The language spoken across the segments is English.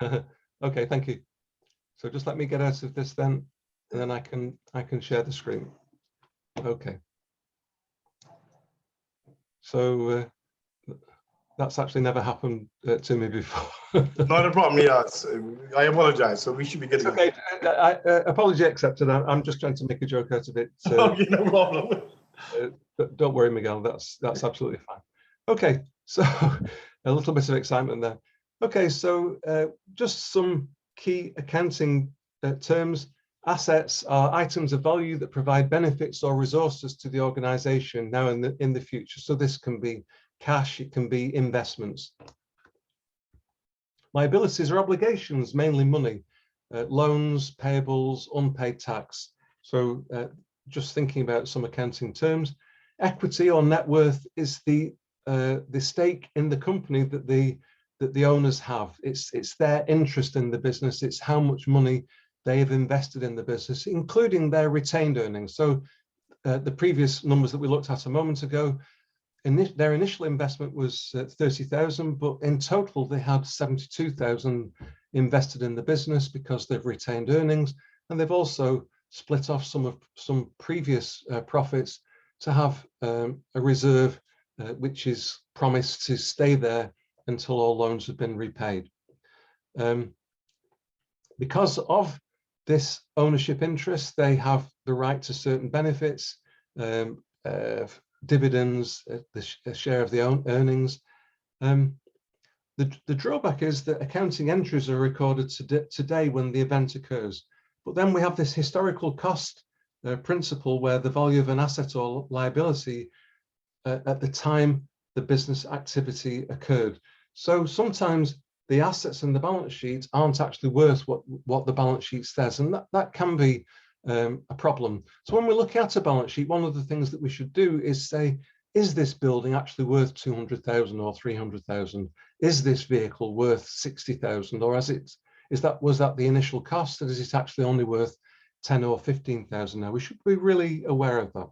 Okay, thank you. So just let me get out of this then, and then I can share the screen. Okay. So that's actually never happened to me before. Not a problem. Yes, I apologize. So we should be getting. Okay, apology accepted. I'm just trying to make a joke out of it. Okay, no problem. Don't worry, Miguel. That's absolutely fine. Okay, so a little bit of excitement there. Okay, so just some key accounting terms. Assets are items of value that provide benefits or resources to the organization now and in the future. So this can be cash, it can be investments. Liabilities are obligations, mainly money, loans, payables, unpaid tax. So just thinking about some accounting terms. Equity or net worth is the stake in the company that the owners have. It's their interest in the business. It's how much money they have invested in the business, including their retained earnings. So the previous numbers that we looked at a moment ago, their initial investment was 30,000, but in total they had 72,000 invested in the business because they've retained earnings, and they've also split off some previous profits to have a reserve which is promised to stay there until all loans have been repaid. Because of this ownership interest, they have the right to certain benefits, dividends, the share of the earnings. The drawback is that accounting entries are recorded today when the event occurs. But then we have this historical cost principle where the value of an asset or liability at the time the business activity occurred. So sometimes the assets in the balance sheet aren't actually worth what the balance sheet says, and that can be a problem. So when we look at a balance sheet, one of the things that we should do is say, is this building actually worth 200,000 or 300,000? Is this vehicle worth 60,000, or was that the initial cost, and is it actually only worth 10 or 15,000 now? We should be really aware of that.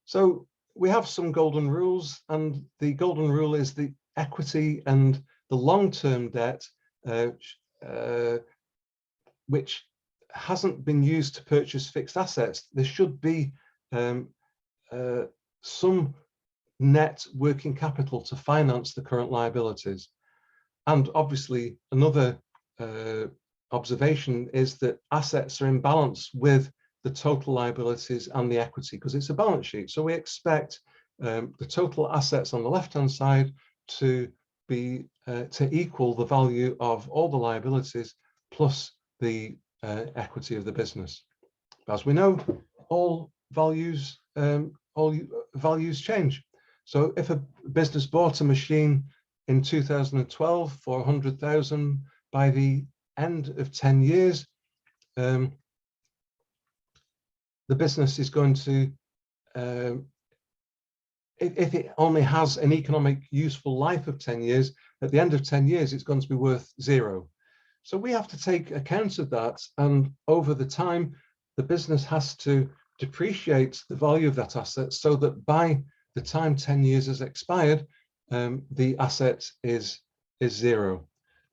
So we have some golden rules, and the golden rule is the equity and the long-term debt, which hasn't been used to purchase fixed assets. There should be some net working capital to finance the current liabilities. And obviously, another observation is that assets are in balance with the total liabilities and the equity, because it's a balance sheet. So we expect the total assets on the left-hand side to be to equal the value of all the liabilities plus the equity of the business. As we know, all values change. So if a business bought a machine in 2012 for 100,000, by the end of 10 years, the business is going to, if it only has an economic useful life of 10 years, at the end of 10 years, it's going to be worth zero. So we have to take account of that, and over the time, the business has to depreciate the value of that asset so that by the time 10 years has expired, the asset is zero.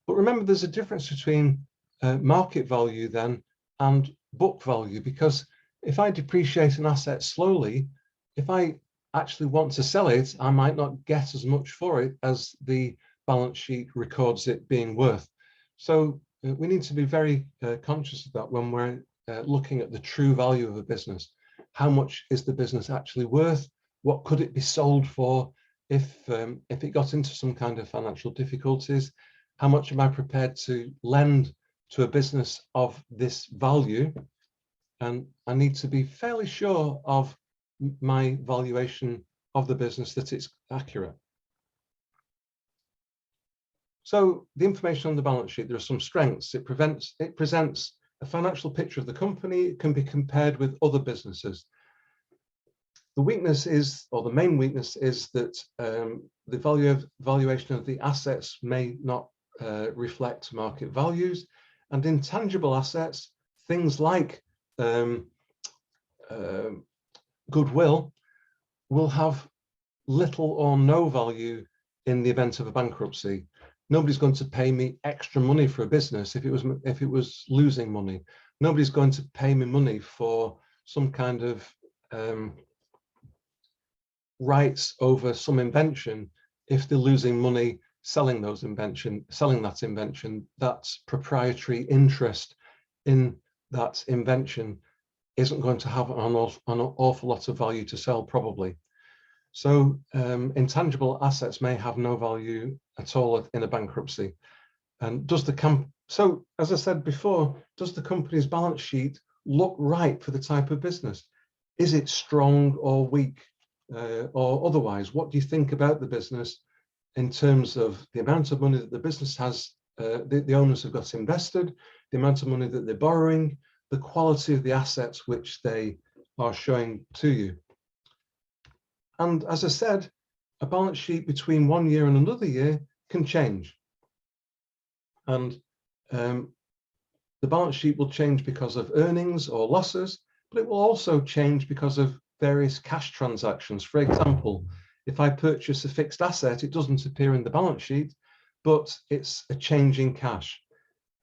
But remember, there's a difference between market value then and book value, because if I depreciate an asset slowly, if I actually want to sell it, I might not get as much for it as the balance sheet records it being worth. So we need to be very conscious of that when we're looking at the true value of a business. How much is the business actually worth? What could it be sold for if it got into some kind of financial difficulties? How much am I prepared to lend to a business of this value? And I need to be fairly sure of my valuation of the business, that it's accurate. So the information on the balance sheet, there are some strengths. It presents a financial picture of the company. It can be compared with other businesses. The weakness is, or the main weakness is, that the valuation of the assets may not reflect market values, and intangible assets, things like goodwill, will have little or no value in the event of a bankruptcy. Nobody's going to pay me extra money for a business if it was losing money. Nobody's going to pay me money for some kind of rights over some invention if they're losing money selling that invention. That's proprietary interest in that invention isn't going to have an awful lot of value to sell, probably. So intangible assets may have no value at all in a bankruptcy. And so, as I said before, does the company's balance sheet look right for the type of business? Is it strong or weak or otherwise? What do you think about the business in terms of the amount of money that the business has, the owners have got invested, the amount of money that they're borrowing, the quality of the assets which they are showing to you? And as I said, a balance sheet between 1 year and another year can change. And the balance sheet will change because of earnings or losses, but it will also change because of various cash transactions. For example, if I purchase a fixed asset, it doesn't appear in the balance sheet, but it's a change in cash.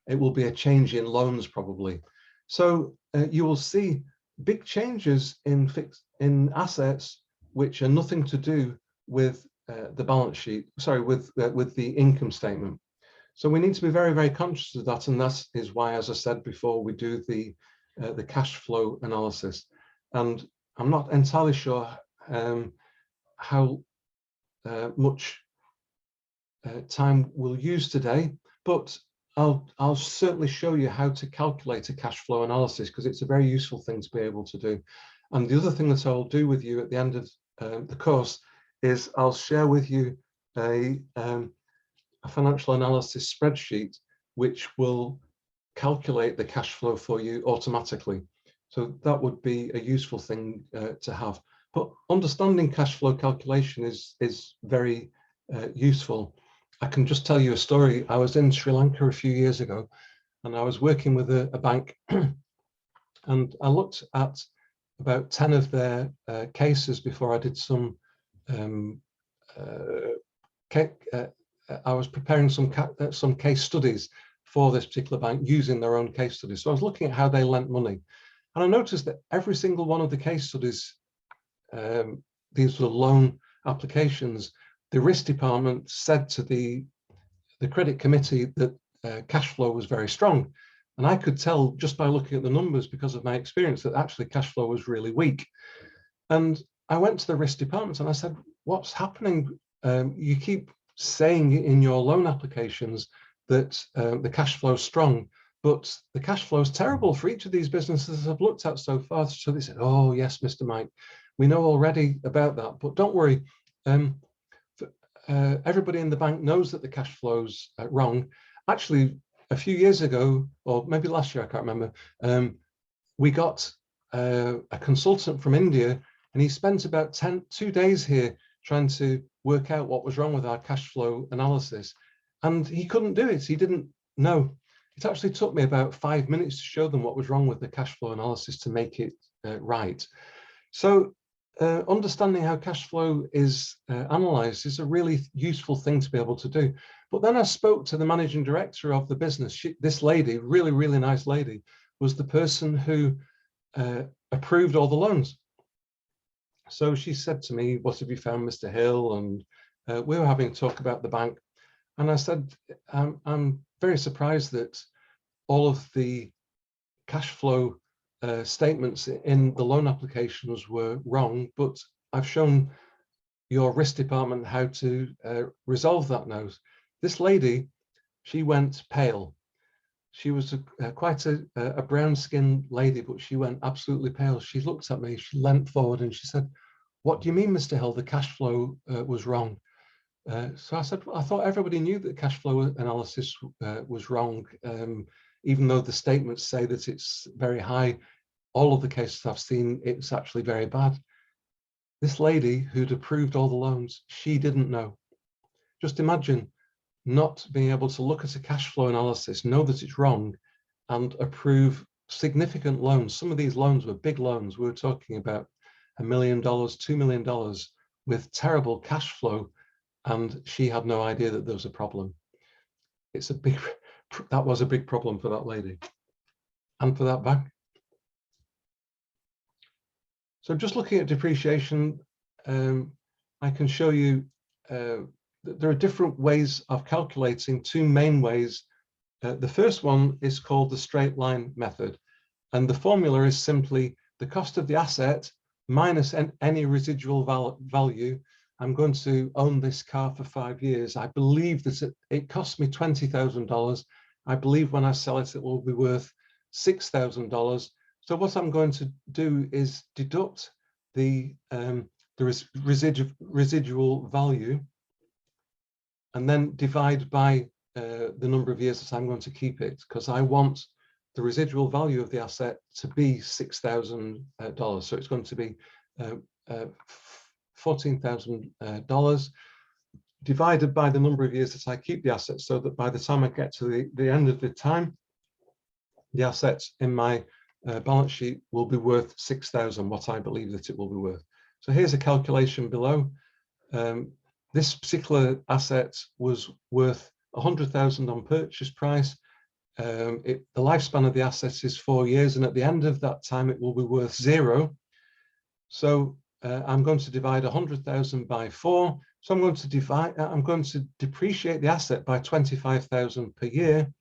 It will be a change in loans, probably. So you will see big changes in assets which are nothing to do with the balance sheet, sorry, with the income statement. So we need to be very, very conscious of that, and that is why, as I said before, we do the cash flow analysis. And I'm not entirely sure how much time we'll use today, but I'll certainly show you how to calculate a cash flow analysis, because it's a very useful thing to be able to do. And the other thing that I'll do with you at the end of the course is I'll share with you a financial analysis spreadsheet which will calculate the cash flow for you automatically. So that would be a useful thing to have. But understanding cash flow calculation is very useful. I can just tell you a story. I was in Sri Lanka a few years ago, and I was working with a bank, and I looked at about 10 of their cases before I did some I was preparing some case studies for this particular bank using their own case studies. So I was looking at how they lent money, and I noticed that every single one of the case studies, these were loan applications, the risk department said to the credit committee that cash flow was very strong. And I could tell just by looking at the numbers, because of my experience, that actually cash flow was really weak. And I went to the risk department and I said, what's happening? You keep saying in your loan applications that the cash flow is strong, but the cash flow is terrible for each of these businesses I've looked at so far. So they said, oh yes, Mr. Mike, we know already about that, but don't worry. Everybody in the bank knows that the cash flow's wrong. Actually, a few years ago, or maybe last year, I can't remember, we got a consultant from India, and he spent about 2 days here trying to work out what was wrong with our cash flow analysis. And he couldn't do it. He didn't know. It actually took me about 5 minutes to show them what was wrong with the cash flow analysis to make it right. So understanding how cash flow is analyzed is a really useful thing to be able to do. But then I spoke to the managing director of the business. This lady, really, really nice lady, was the person who approved all the loans. So she said to me, what have you found, Mr. Hill? And we were having a talk about the bank. And I said, I'm very surprised that all of the cash flow statements in the loan applications were wrong, but I've shown your risk department how to resolve that now. This lady, she went pale. She was quite a brown-skinned lady, but she went absolutely pale. She looked at me, she leant forward and she said, what do you mean, Mr. Hill, the cash flow was wrong? So I said, well, I thought everybody knew that cash flow analysis was wrong, even though the statements say that it's very high. All of the cases I've seen, it's actually very bad. This lady who'd approved all the loans, she didn't know. Just imagine not being able to look at a cash flow analysis, know that it's wrong, and approve significant loans. Some of these loans were big loans. We were talking about $1 million, $2 million with terrible cash flow and she had no idea that there was a problem. It's a big, that was a big problem for that lady and for that bank. So just looking at depreciation, I can show you that there are different ways of calculating, two main ways. The first one is called the straight line method. And the formula is simply the cost of the asset minus any residual value. I'm going to own this car for 5 years. I believe that it cost me $20,000. I believe when I sell it, it will be worth $6,000. So what I'm going to do is deduct the residual value and then divide by the number of years that I'm going to keep it, because I want the residual value of the asset to be $6,000. So it's going to be $14,000 divided by the number of years that I keep the asset, so that by the time I get to the end of the time, the assets in my balance sheet will be worth 6,000, what I believe that it will be worth. So here's a calculation below. This particular asset was worth 100,000 on purchase price. The lifespan of the asset is 4 years, and at the end of that time it will be worth 0. So I'm going to divide 100,000 by 4. So I'm going to depreciate the asset by 25,000 per year,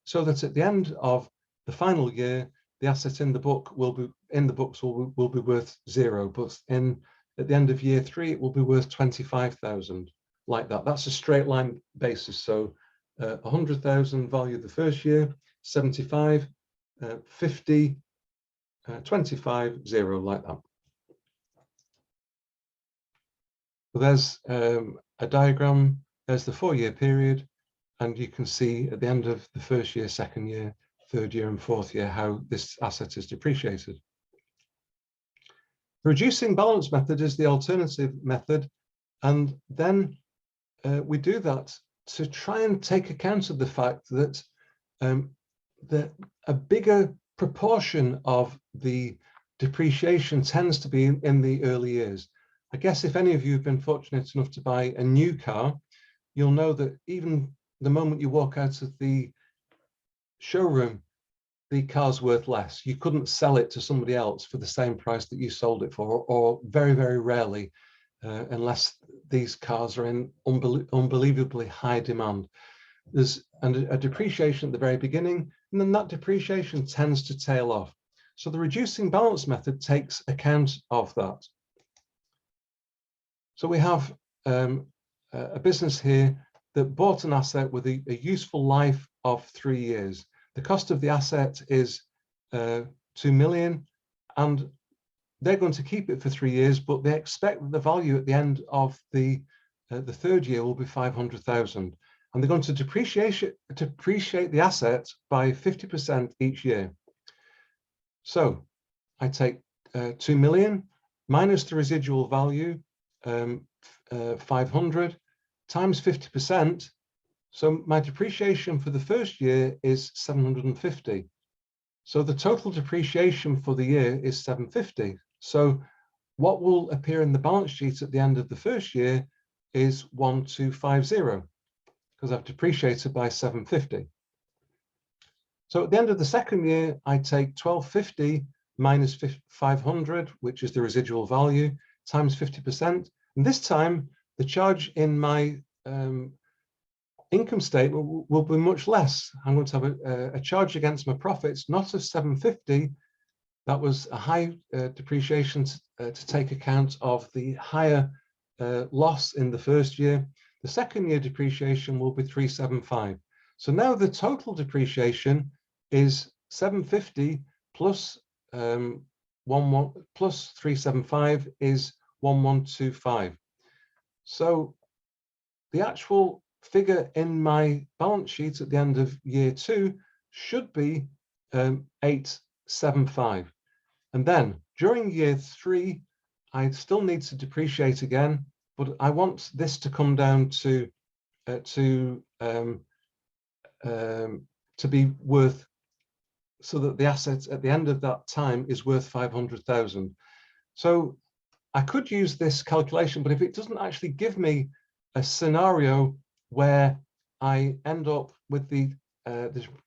so that at the end of the final year, the asset in the book will be worth 0. But at the end of year 3, it will be worth 25,000, like that. That's a straight line basis. So 100,000 value the first year, 75, 50, 25, 0, like that. So there's a diagram. There's the 4-year period, and you can see at the end of the first year, second year, third year, and fourth year how this asset is depreciated. The reducing balance method is the alternative method, and then we do that to try and take account of the fact that a bigger proportion of the depreciation tends to be in the early years. I guess if any of you have been fortunate enough to buy a new car, you'll know that even the moment you walk out of the showroom, the car's worth less. You couldn't sell it to somebody else for the same price that you sold it for, or very, very rarely, unless these cars are in unbelievably high demand. There's a depreciation at the very beginning, and then that depreciation tends to tail off. So the reducing balance method takes account of that. So we have a business here that bought an asset with a useful life of 3 years. The cost of the asset is 2 million, and they're going to keep it for 3 years, but they expect that the value at the end of the third year will be 500,000, and they're going to depreciate the asset by 50% each year. So I take 2 million minus the residual value, 500 times 50%. So my depreciation for the first year is 750. So the total depreciation for the year is 750. So what will appear in the balance sheet at the end of the first year is 1250, because I've depreciated by 750. So at the end of the second year, I take 1250 minus 500, which is the residual value, times 50%. And this time, the charge in my income statement will be much less. I'm going to have a charge against my profits, not of 750. That was a high depreciation to take account of the higher loss in the first year. The second year depreciation will be 375. So now the total depreciation is 750 plus plus 375 is 1125. So the actual figure in my balance sheet at the end of year 2 should be 875. And then during year 3, I still need to depreciate again, but I want this to come down to be worth, so that the asset at the end of that time is worth 500,000. So I could use this calculation, but if it doesn't actually give me a scenario where I end up with the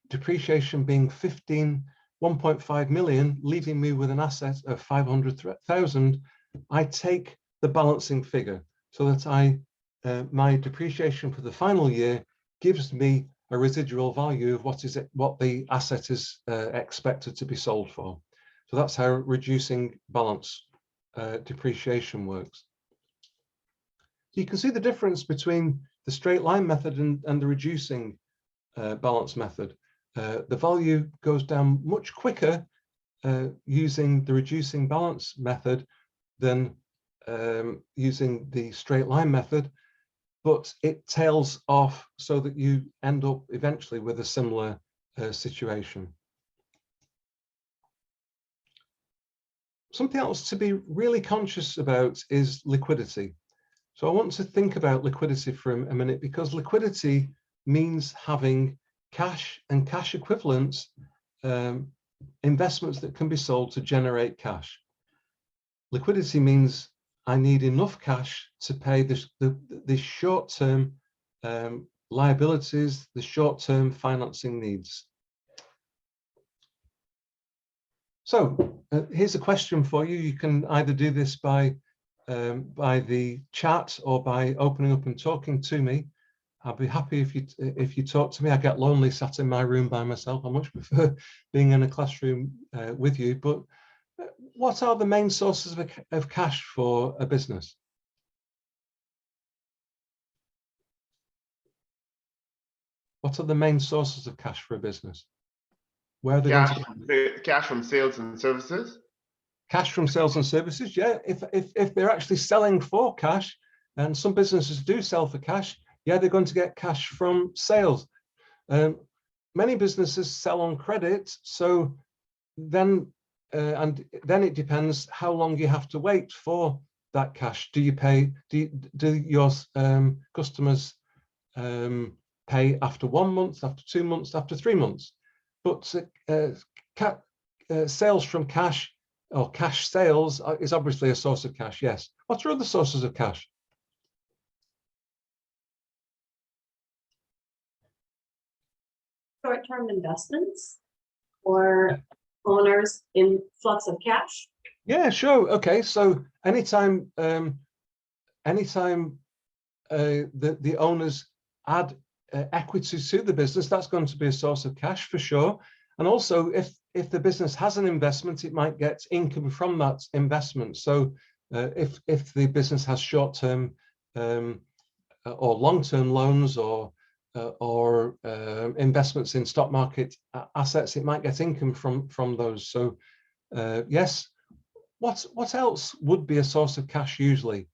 depreciation being 1.5 million, leaving me with an asset of 500,000, I take the balancing figure so that my depreciation for the final year gives me a residual value of what the asset is expected to be sold for. So that's how reducing balance depreciation works. So you can see the difference between the straight line method and the reducing balance method. The value goes down much quicker using the reducing balance method than using the straight line method, but it tails off so that you end up eventually with a similar situation. Something else to be really conscious about is liquidity. So I want to think about liquidity for a minute, because liquidity means having cash and cash equivalents, investments that can be sold to generate cash. Liquidity means I need enough cash to pay the short-term liabilities, the short-term financing needs. So here's a question for you. You can either do this by the chat or by opening up and talking to me. I'll be happy if you talk to me. I get lonely sat in my room by myself. I much prefer being in a classroom with you. But what are the main sources of cash for a business? What are the main sources of cash for a business? Where are they going to get? Cash from sales and services? Cash from sales and services, yeah. If they're actually selling for cash, and some businesses do sell for cash, yeah, they're going to get cash from sales. Many businesses sell on credit, so then it depends how long you have to wait for that cash. Do you pay? Do your customers pay after 1 month, after 2 months, after 3 months? But sales from cash or cash sales is obviously a source of cash, yes. What are other sources of cash? Short-term investments or owners' influx of cash? Yeah, sure. Okay, so anytime the owners add equity to the business, that's going to be a source of cash for sure. And also, if the business has an investment, it might get income from that investment. So if the business has short-term or long-term loans or investments in stock market assets, it might get income from those. So yes. What else would be a source of cash usually?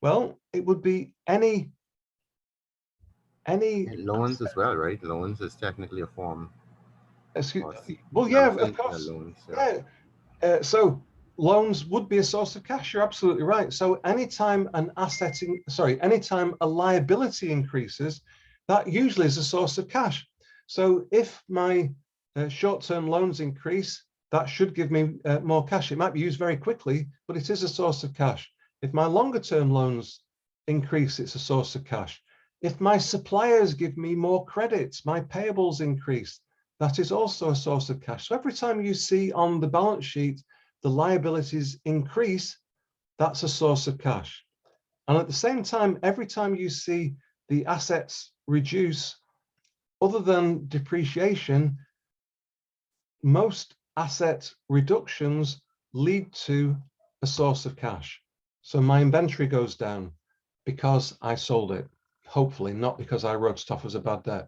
Well, it would be any loans as well, right? Loans is technically a form. Well, yeah, of course. Loans, yeah. So loans would be a source of cash. You're absolutely right. So anytime anytime a liability increases, that usually is a source of cash. So if my short-term loans increase, that should give me more cash. It might be used very quickly, but it is a source of cash. If my longer-term loans increase, it's a source of cash. If my suppliers give me more credits, my payables increase, that is also a source of cash. So every time you see on the balance sheet the liabilities increase, that's a source of cash. And at the same time, every time you see the assets reduce, other than depreciation, most asset reductions lead to a source of cash. So my inventory goes down because I sold it, hopefully not because I wrote stuff as a bad debt.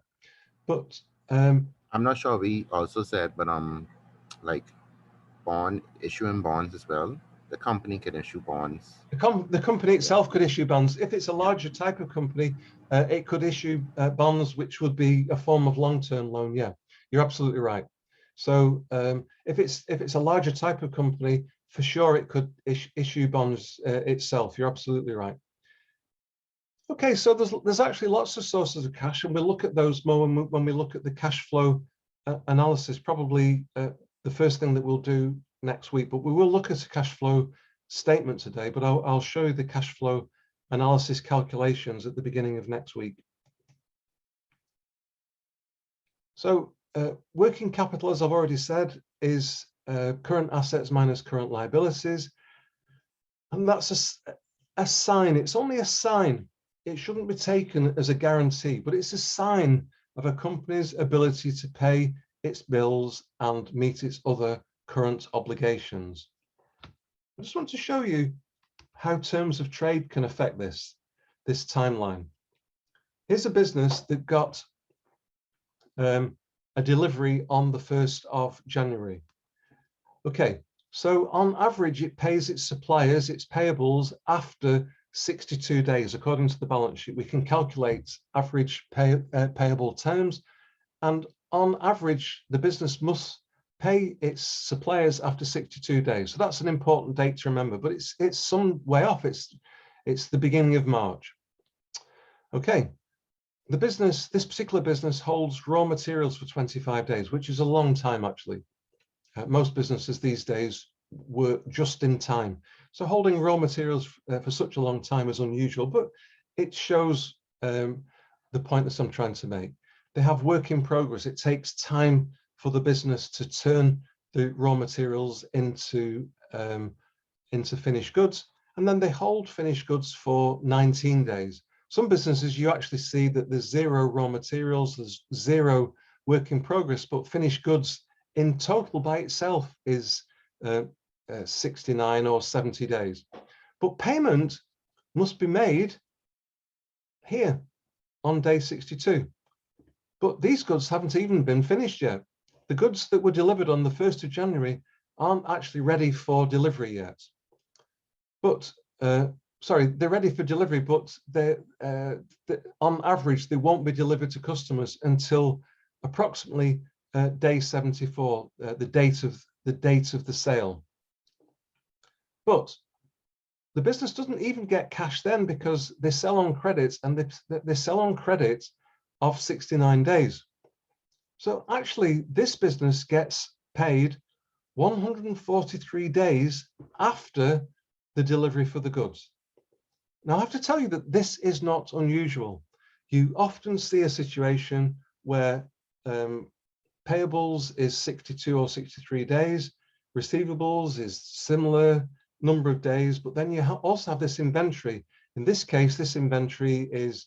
But I'm not sure we also said, but like issuing bonds as well. The company can issue bonds. The company itself could issue bonds. If it's a larger type of company, it could issue bonds, which would be a form of long-term loan. Yeah, you're absolutely right. So if it's a larger type of company, for sure it could issue bonds itself. You're absolutely right. Okay, so there's actually lots of sources of cash, and we'll look at those more when we look at the cash flow analysis. Probably the first thing that we'll do next week, but we will look at a cash flow statement today, but I'll show you the cash flow analysis calculations at the beginning of next week. So working capital, as I've already said, is current assets minus current liabilities. And that's a sign. It's only a sign. It shouldn't be taken as a guarantee, but it's a sign of a company's ability to pay its bills and meet its other current obligations. I just want to show you how terms of trade can affect this timeline. Here's a business that got a delivery on the 1st of January. Okay, so on average, it pays its suppliers its payables after 62 days, according to the balance sheet. We can calculate average payable terms, and on average, the business must pay its suppliers after 62 days. So that's an important date to remember, but it's some way off. It's the beginning of March. Okay, this particular business holds raw materials for 25 days, which is a long time actually. Most businesses these days were just in time. So holding raw materials for such a long time is unusual, but it shows the point that I'm trying to make. They have work in progress. It takes time for the business to turn the raw materials into finished goods, and then they hold finished goods for 19 days. Some businesses, you actually see that there's 0 raw materials, there's 0 work in progress, but finished goods in total by itself is 69 or 70 days. But payment must be made here on day 62. But these goods haven't even been finished yet. The goods that were delivered on the 1st of January aren't actually ready for delivery yet. But, sorry, they're ready for delivery, but on average, they won't be delivered to customers until approximately day 74, the date of the sale. But the business doesn't even get cash then, because they sell on credit, and they sell on credit of 69 days. So actually, this business gets paid 143 days after the delivery for the goods. Now, I have to tell you that this is not unusual. You often see a situation where payables is 62 or 63 days, receivables is similar number of days, but then you also have this inventory. In this case, this inventory is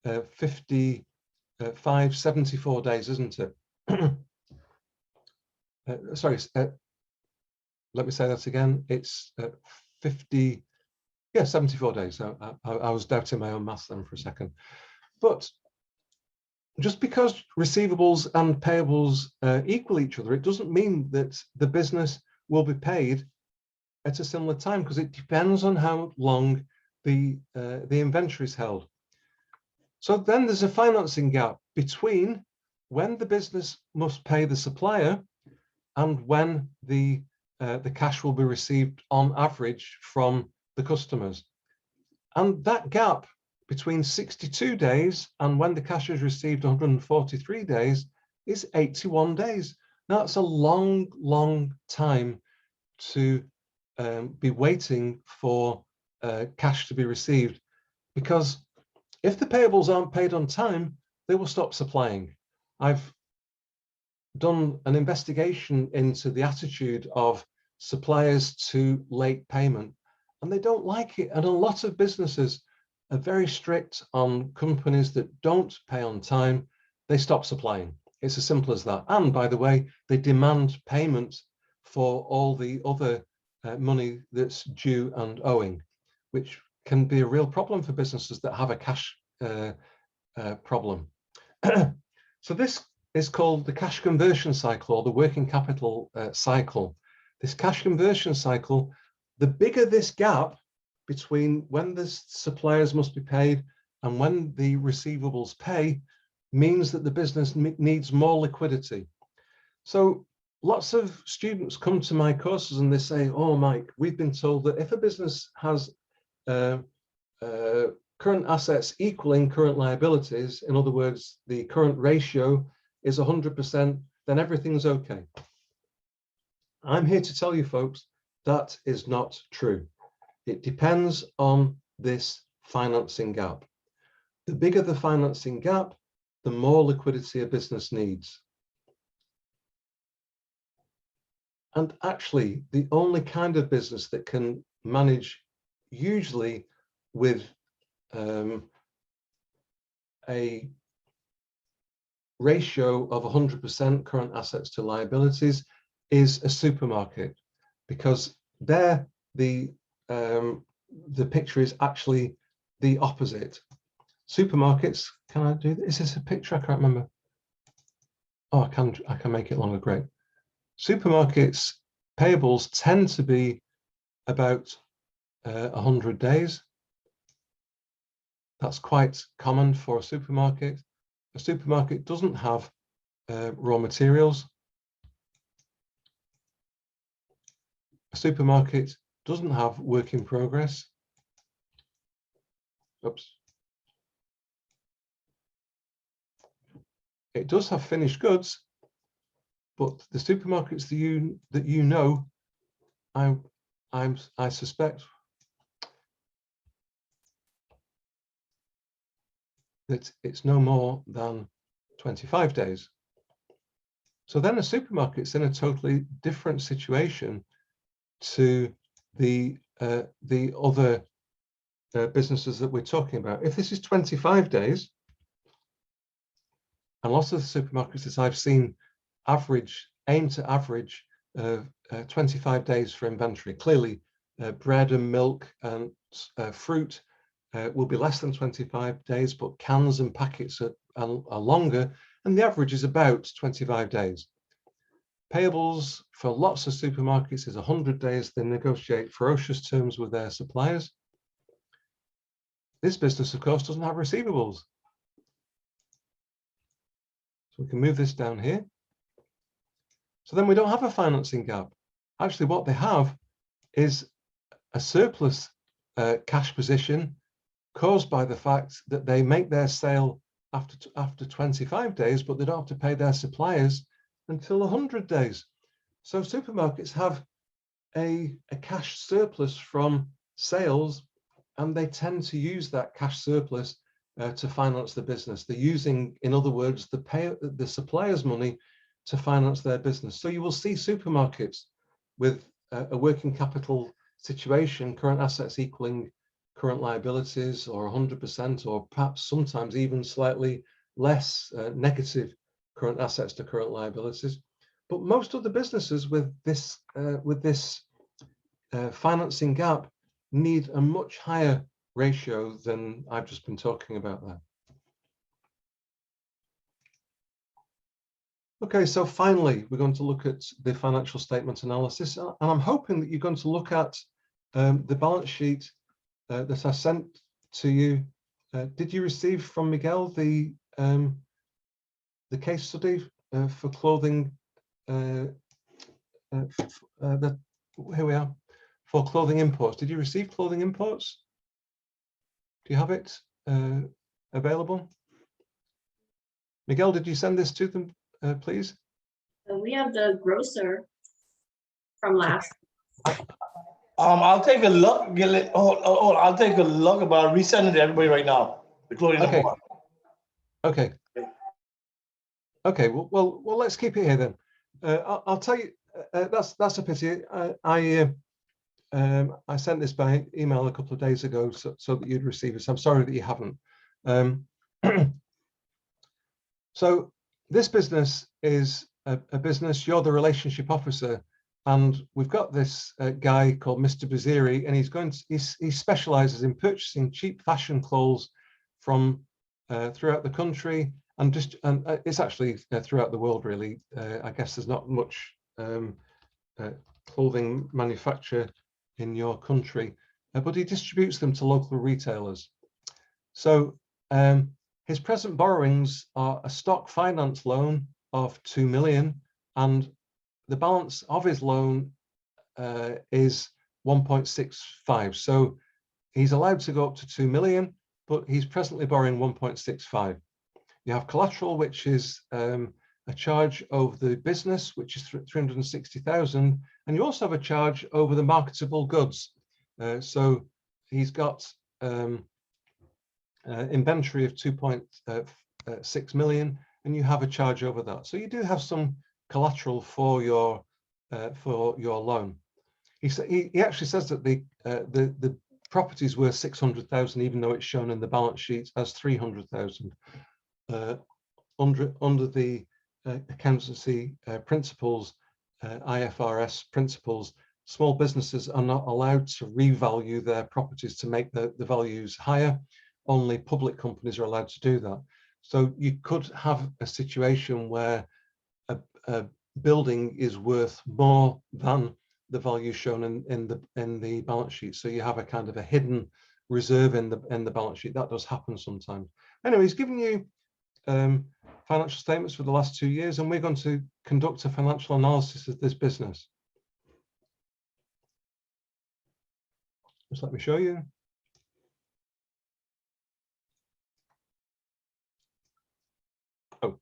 74 days, isn't it? Sorry, let me say that again. It's 74 days. So I was doubting my own maths then for a second. But just because receivables and payables equal each other, it doesn't mean that the business will be paid at a similar time, because it depends on how long the inventory is held. So then there's a financing gap between when the business must pay the supplier and when the cash will be received on average from the customers. And that gap between 62 days and when the cash is received 143 days is 81 days. Now, that's a long, long time to be waiting for cash to be received, because if the payables aren't paid on time, they will stop supplying. I've done an investigation into the attitude of suppliers to late payment, and they don't like it. And a lot of businesses are very strict on companies that don't pay on time. They stop supplying. It's as simple as that. And by the way, they demand payment for all the other money that's due and owing, which can be a real problem for businesses that have a cash problem. So this is called the cash conversion cycle, or the working capital cycle. This cash conversion cycle, the bigger this gap between when the suppliers must be paid and when the receivables pay, means that the business needs more liquidity. So lots of students come to my courses and they say, oh, Mike, we've been told that if a business has current assets equaling current liabilities, in other words, the current ratio is 100%, then everything's okay. I'm here to tell you folks, that is not true. It depends on this financing gap. The bigger the financing gap, the more liquidity a business needs. And actually, the only kind of business that can manage usually with a ratio of 100% current assets to liabilities is a supermarket, because there the picture is actually the opposite. Supermarkets, can I do this? Is this a picture? I can't remember. Oh, I can make it longer. Great. Supermarkets payables tend to be about 100 days. That's quite common for a supermarket. A supermarket doesn't have raw materials. A supermarket doesn't have work in progress. Oops. It does have finished goods, but the supermarkets that you know, I suspect that it's no more than 25 days. So then a supermarket's in a totally different situation to the other businesses that we're talking about. If this is 25 days, and lots of the supermarkets that I've seen aim to average 25 days for inventory. Clearly, bread and milk and fruit will be less than 25 days, but cans and packets are longer, and the average is about 25 days. Payables for lots of supermarkets is 100 days. They negotiate ferocious terms with their suppliers. This business, of course, doesn't have receivables. So we can move this down here. So then we don't have a financing gap. Actually, what they have is a surplus cash position caused by the fact that they make their sale after 25 days, but they don't have to pay their suppliers until 100 days. So supermarkets have a cash surplus from sales, and they tend to use that cash surplus to finance the business. They're using, in other words, the supplier's money to finance their business. So you will see supermarkets with a working capital situation, current assets equaling current liabilities, or 100%, or perhaps sometimes even slightly less negative current assets to current liabilities. But most of the businesses with this financing gap need a much higher ratio than I've just been talking about there. Okay, so finally, we're going to look at the financial statement analysis, and I'm hoping that you're going to look at the balance sheet that I sent to you. Did you receive from Miguel the case study for clothing? Here we are, for clothing imports. Did you receive clothing imports? Do you have it available? Miguel, did you send this to them, please? We have the grocer from last. I'll take a look. I'll take a look about resending to everybody right now. The clothing report. Okay. Okay. Well, let's keep it here then. I'll tell you. That's a pity. I sent this by email a couple of days ago so that you'd receive it. I'm sorry that you haven't. So this business is a business. You're the relationship officer, and we've got this guy called Mr. Baziri, and he specializes in purchasing cheap fashion clothes from throughout the country, and it's actually throughout the world, really. I guess there's not much clothing manufacture in your country, but he distributes them to local retailers. So his present borrowings are a stock finance loan of 2 million, and the balance of his loan is 1.65. So he's allowed to go up to 2 million, but he's presently borrowing 1.65. You have collateral, which is a charge over the business, which is 360,000, and you also have a charge over the marketable goods. So he's got inventory of 2.6 million, and you have a charge over that. So you do have some collateral for your loan. He actually says that the property's worth 600,000, even though it's shown in the balance sheet as 300,000. Under the accountancy principles, IFRS principles, small businesses are not allowed to revalue their properties to make the values higher. Only public companies are allowed to do that. So you could have a situation where a building is worth more than the value shown in the balance sheet. So you have a kind of a hidden reserve in the balance sheet. That does happen sometimes. Anyway, he's given you financial statements for the last 2 years, and we're going to conduct a financial analysis of this business. Just let me show you. Oh.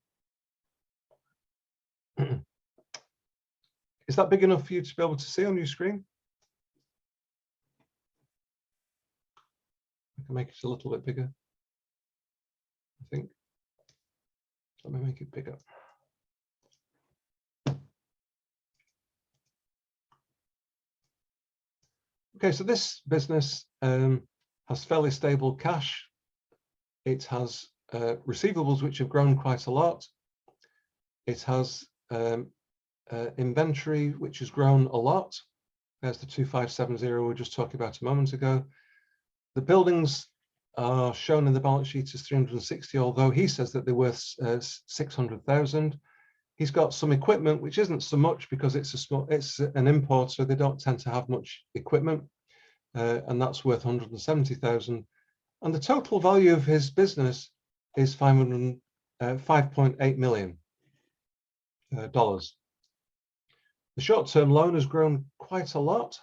Is that big enough for you to be able to see on your screen? I can make it a little bit bigger, I think. Let me make it bigger. Okay, so this business has fairly stable cash. It has receivables which have grown quite a lot. It has inventory which has grown a lot. There's the 2570 we were just talking about a moment ago. The buildings are shown in the balance sheet as 360, although he says that they're worth 600,000. He's got some equipment which isn't so much because it's an import, so they don't tend to have much equipment, and that's worth 170,000. And the total value of his business is $5.8 million. The short-term loan has grown quite a lot.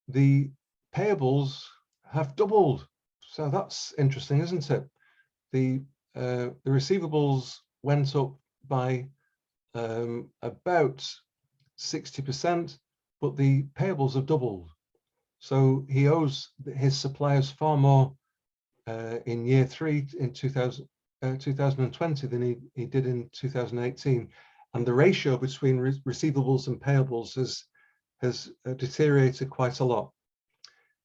The payables have doubled, so that's interesting, isn't it? The receivables went up by about 60%, but the payables have doubled. So he owes his suppliers far more in year 3 in 2020 than he did in 2018, and the ratio between receivables and payables has deteriorated quite a lot.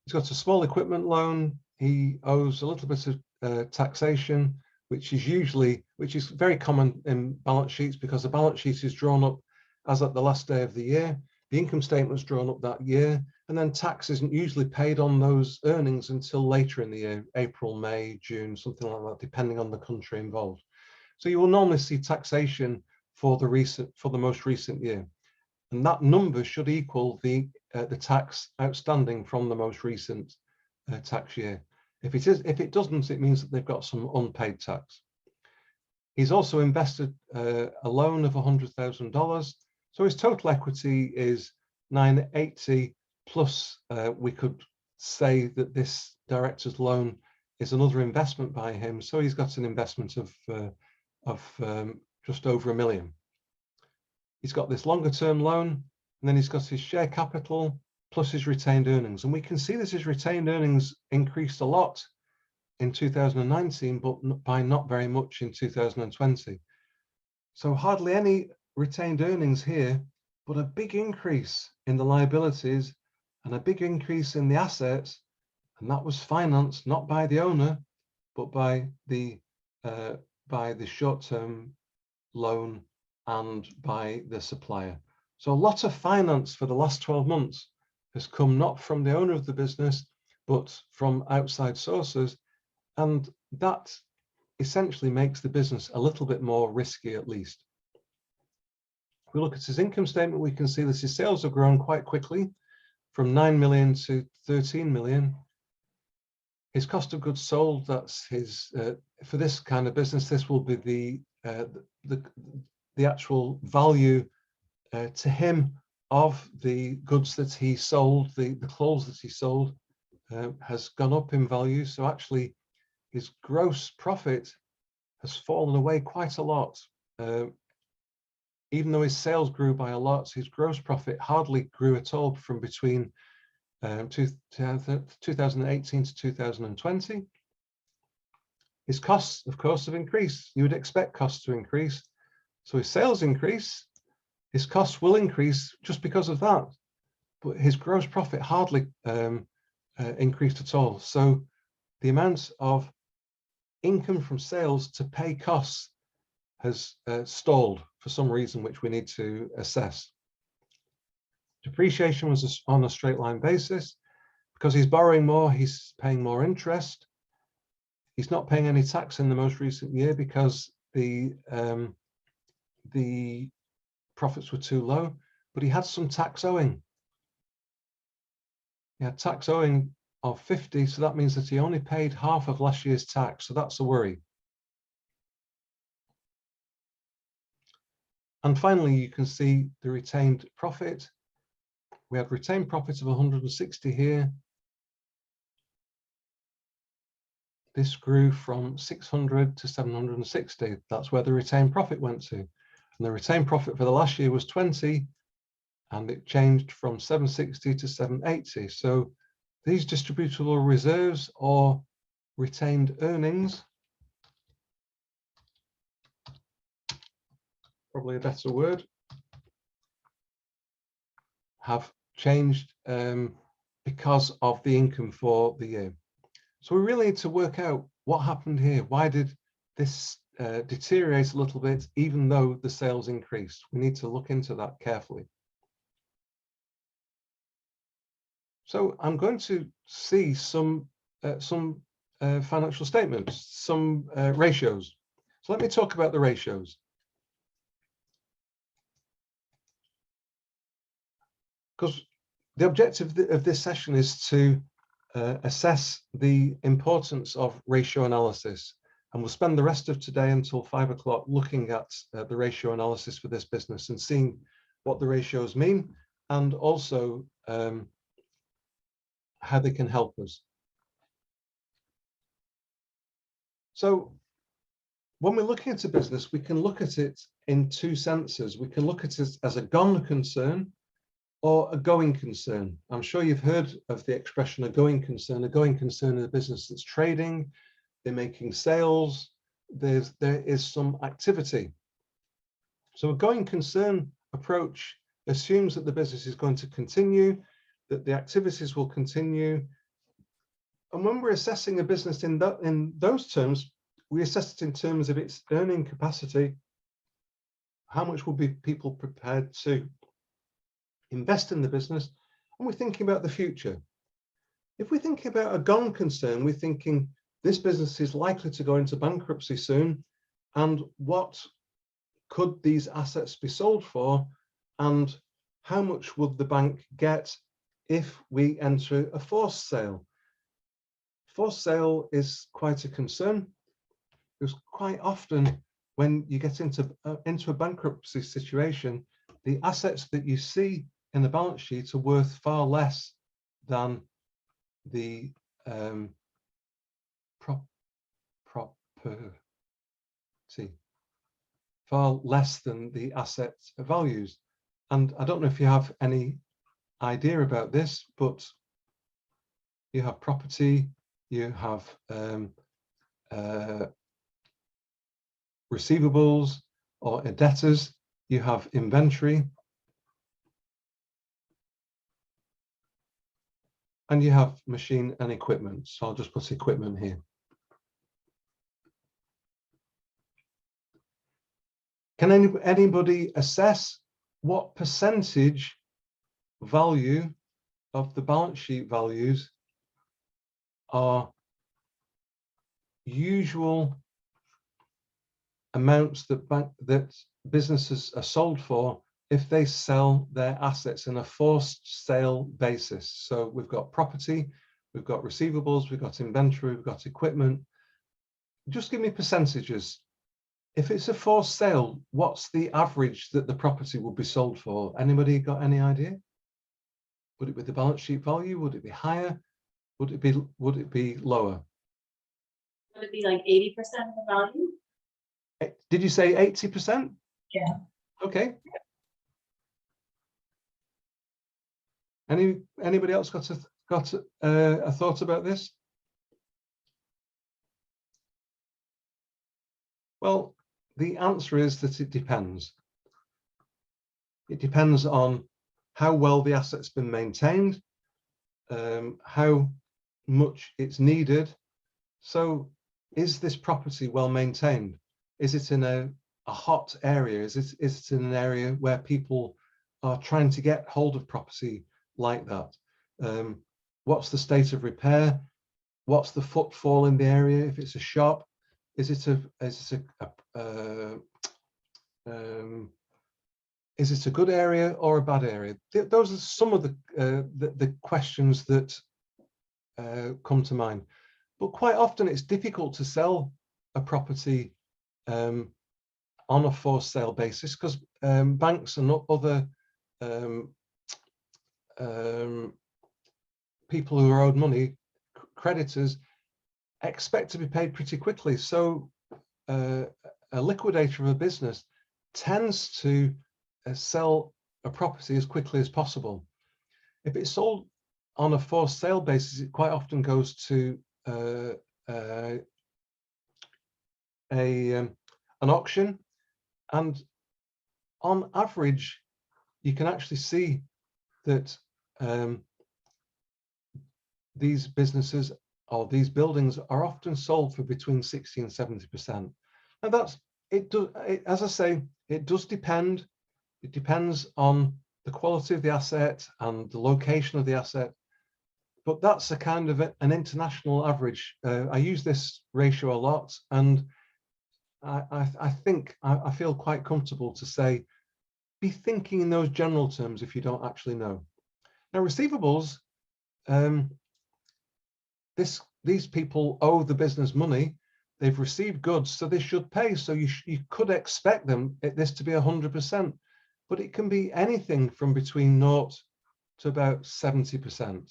He's got a small equipment loan. He owes a little bit of taxation, which is very common in balance sheets, because the balance sheet is drawn up as at the last day of the year. The income statement was drawn up that year, and then tax isn't usually paid on those earnings until later in the year, April, May, June, something like that, depending on the country involved. So you will normally see taxation for the most recent year, and that number should equal the tax outstanding from the most recent tax year. If it doesn't, it means that they've got some unpaid tax. He's also invested a loan of $100,000. So his total equity is 980, plus we could say that this director's loan is another investment by him. So he's got an investment of just over $1 million. He's got this longer term loan, and then he's got his share capital plus his retained earnings. And we can see that his retained earnings increased a lot in 2019, but by not very much in 2020. So hardly any retained earnings here, but a big increase in the liabilities and a big increase in the assets, and that was financed not by the owner, but by the short-term loan and by the supplier. So a lot of finance for the last 12 months has come not from the owner of the business, but from outside sources, and that essentially makes the business a little bit more risky, at least. If we look at his income statement, we can see that his sales have grown quite quickly, from 9 million to 13 million. His cost of goods sold, that's his, for this kind of business, this will be the actual value to him of the goods that he sold, the clothes that he sold, has gone up in value. So actually his gross profit has fallen away quite a lot. Even though his sales grew by a lot, his gross profit hardly grew at all, from between 2018 to 2020. His costs, of course, have increased. You would expect costs to increase. So his sales increase, his costs will increase just because of that. But his gross profit hardly increased at all. So the amount of income from sales to pay costs has stalled for some reason, which we need to assess. Depreciation was on a straight line basis. Because he's borrowing more, he's paying more interest. He's not paying any tax in the most recent year because the profits were too low, but he had some tax owing. He had tax owing of 50, so that means that he only paid half of last year's tax, so that's a worry. And finally, you can see the retained profit. We had retained profit of 160 here. This grew from 600 to 760. That's where the retained profit went to. And the retained profit for the last year was 20, and it changed from 760 to 780. So these distributable reserves or retained earnings, probably a better word, have changed because of the income for the year. So we really need to work out what happened here. Why did this deteriorate a little bit, even though the sales increased? We need to look into that carefully. So I'm going to see some financial statements, some ratios. So let me talk about the ratios. Because the objective of this session is to assess the importance of ratio analysis, and we'll spend the rest of today until 5 o'clock looking at the ratio analysis for this business and seeing what the ratios mean, and also how they can help us. So when we're looking at a business, we can look at it in two senses. We can look at it as a gone concern or a going concern. I'm sure you've heard of the expression a going concern. A going concern is a business that's trading, they're making sales, there is some activity. So a going concern approach assumes that the business is going to continue, that the activities will continue. And when we're assessing a business in those terms, we assess it in terms of its earning capacity. How much will be people prepared to invest in the business, and we're thinking about the future. If we're thinking about a gone concern, we're thinking this business is likely to go into bankruptcy soon, and what could these assets be sold for, and how much would the bank get if we enter a forced sale? Forced sale is quite a concern, because quite often when you get into a bankruptcy situation, the assets that you see in the balance sheet are worth far less than the property, far less than the asset values. And I don't know if you have any idea about this, but you have property, you have receivables or debtors, you have inventory, and you have machine and equipment. So I'll just put equipment here. Can anybody assess what percentage value of the balance sheet values are usual amounts that businesses are sold for if they sell their assets in a forced sale basis? So we've got property, we've got receivables, we've got inventory, we've got equipment. Just give me percentages. If it's a forced sale, what's the average that the property will be sold for? Anybody got any idea? Would it be the balance sheet value? Would it be higher? Would it be lower? Would it be like 80% of the value? Did you say 80%? Yeah. Okay. Anybody else got a thought about this? Well, the answer is that it depends. It depends on how well the asset's been maintained, how much it's needed. So is this property well maintained? Is it in a hot area? Is it in an area where people are trying to get hold of property like that? What's the state of repair? What's the footfall in the area? If it's a shop, is it a good area or a bad area? Those are some of the questions that come to mind. But quite often it's difficult to sell a property on a for sale basis because banks and other people who are owed money, creditors, expect to be paid pretty quickly. So a liquidator of a business tends to sell a property as quickly as possible. If it's sold on a for sale basis, it quite often goes to an auction, and on average you can actually see that these businesses or these buildings are often sold for between 60 and 70%. And that's it. As I say, it does depend. It depends on the quality of the asset and the location of the asset, but that's a kind of an international average. I use this ratio a lot, and I think I feel quite comfortable to say, be thinking in those general terms if you don't actually know. Now, receivables, these people owe the business money. They've received goods, so they should pay. So you could expect this to be 100%, but it can be anything from between 0 to about 70%.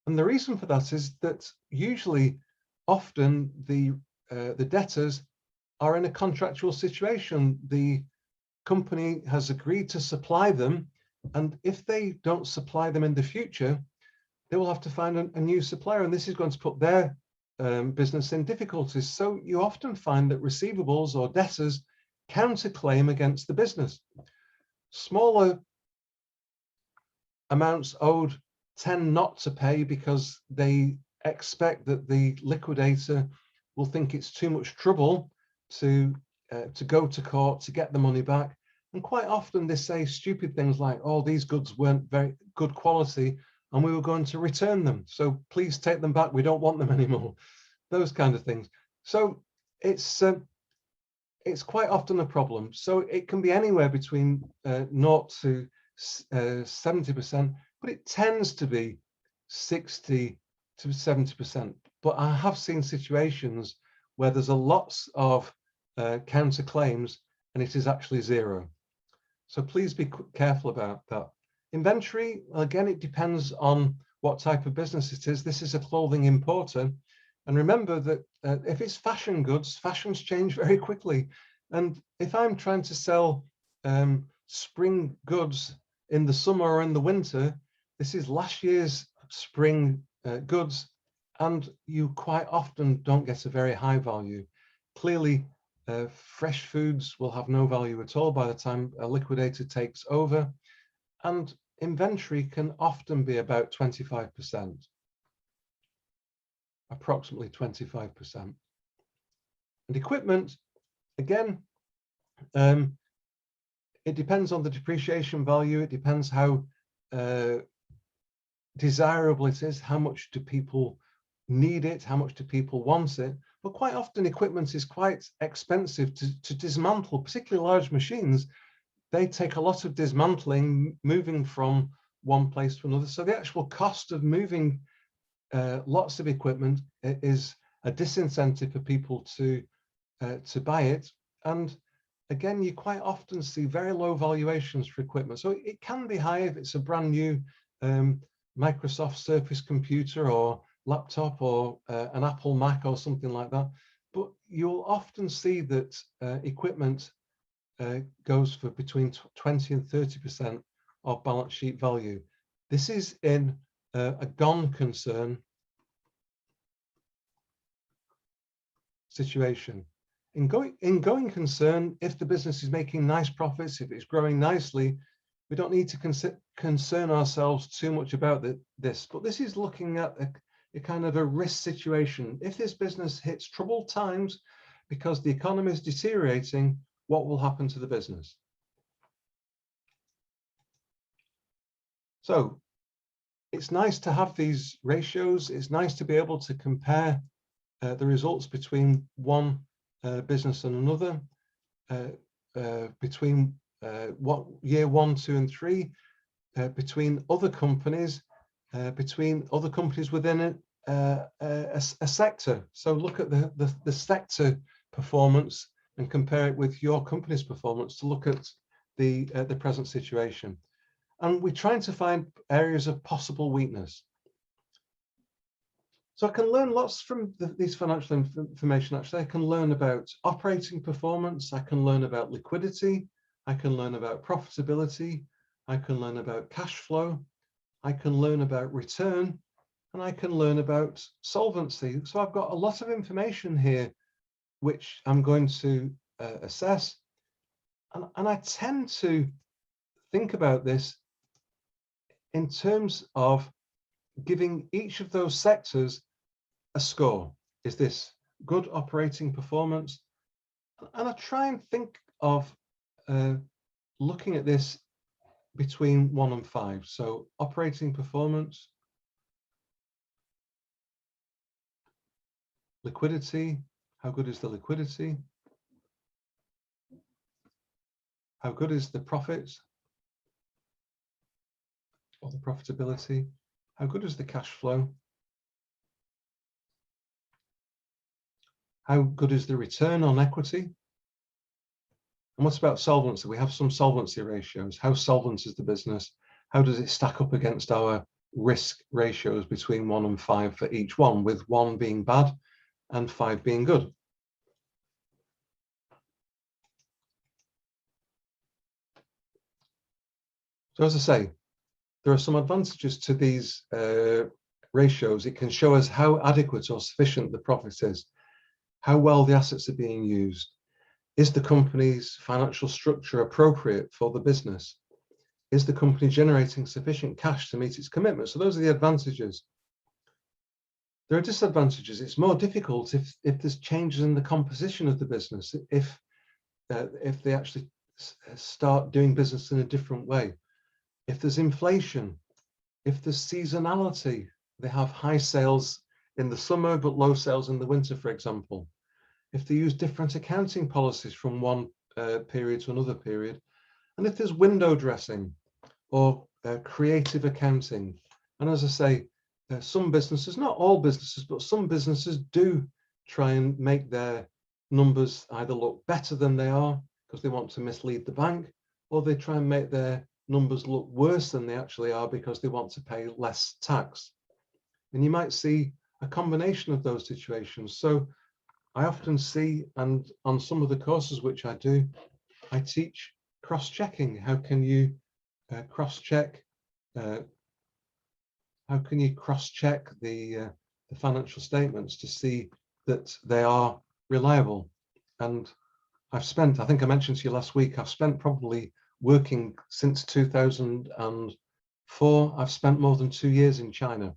And the reason for that is that usually, often the debtors are in a contractual situation. The company has agreed to supply them, and if they don't supply them in the future, they will have to find a new supplier, and this is going to put their business in difficulties. So you often find that receivables or debtors counterclaim against the business. Smaller amounts owed tend not to pay because they expect that the liquidator will think it's too much trouble to go to court to get the money back. And quite often they say stupid things like, oh, these goods weren't very good quality and we were going to return them, so please take them back, we don't want them anymore. Those kind of things. So it's quite often a problem. So it can be anywhere between 0 to 70%, but it tends to be 60 to 70%. But I have seen situations where there's a lots of counterclaims and it is actually 0. So please be careful about that. Inventory, again, it depends on what type of business it is. This is a clothing importer. And remember that if it's fashion goods, fashions change very quickly. And if I'm trying to sell spring goods in the summer or in the winter, this is last year's spring goods, and you quite often don't get a very high value. Clearly, fresh foods will have no value at all by the time a liquidator takes over. And inventory can often be about 25%, approximately 25%. And equipment, again, it depends on the depreciation value. It depends how desirable it is, how much do people need it, how much do people want it. But quite often equipment is quite expensive to dismantle, particularly large machines. They take a lot of dismantling, moving from one place to another. So the actual cost of moving lots of equipment is a disincentive for people to buy it. And again, you quite often see very low valuations for equipment. So it can be high if it's a brand new Microsoft Surface computer or laptop or an Apple Mac or something like that. But you'll often see that equipment goes for between 20 and 30% of balance sheet value. This is in a gone concern situation. In going concern, if the business is making nice profits, if it's growing nicely, we don't need to concern ourselves too much about this. But this is looking at a kind of a risk situation. If this business hits troubled times because the economy is deteriorating, what will happen to the business? So it's nice to have these ratios. It's nice to be able to compare the results between one business and another, between what year 1, 2, and 3, between other companies within a sector. So look at the sector performance and compare it with your company's performance to look at the present situation. And we're trying to find areas of possible weakness. So I can learn lots from these financial information. Actually, I can learn about operating performance. I can learn about liquidity. I can learn about profitability. I can learn about cash flow. I can learn about return, and I can learn about solvency. So I've got a lot of information here, which I'm going to assess. And I tend to think about this in terms of giving each of those sectors a score. Is this good operating performance? And I try and think of looking at this between 1 and 5. So operating performance, liquidity, how good is the liquidity? How good is the profits or the profitability? How good is the cash flow? How good is the return on equity? And what about solvency? We have some solvency ratios. How solvent is the business? How does it stack up against our risk ratios between 1 and 5 for each one, with 1 being bad and 5 being good? So as I say, there are some advantages to these ratios. It can show us how adequate or sufficient the profit is, how well the assets are being used. Is the company's financial structure appropriate for the business? Is the company generating sufficient cash to meet its commitments? So those are the advantages. There are disadvantages. It's more difficult if there's changes in the composition of the business, if they actually start doing business in a different way. If there's inflation, if there's seasonality, they have high sales in the summer but low sales in the winter, for example. If they use different accounting policies from one period to another period, and if there's window dressing or creative accounting. And as I say, some businesses, not all businesses, but some businesses do try and make their numbers either look better than they are because they want to mislead the bank, or they try and make their numbers look worse than they actually are because they want to pay less tax. And you might see a combination of those situations. So I often see, and on some of the courses which I do, I teach cross-checking. How can you cross-check? How can you cross-check the financial statements to see that they are reliable? And I've spent, I think I mentioned to you last week, I've spent probably working since 2004. I've spent more than 2 years in China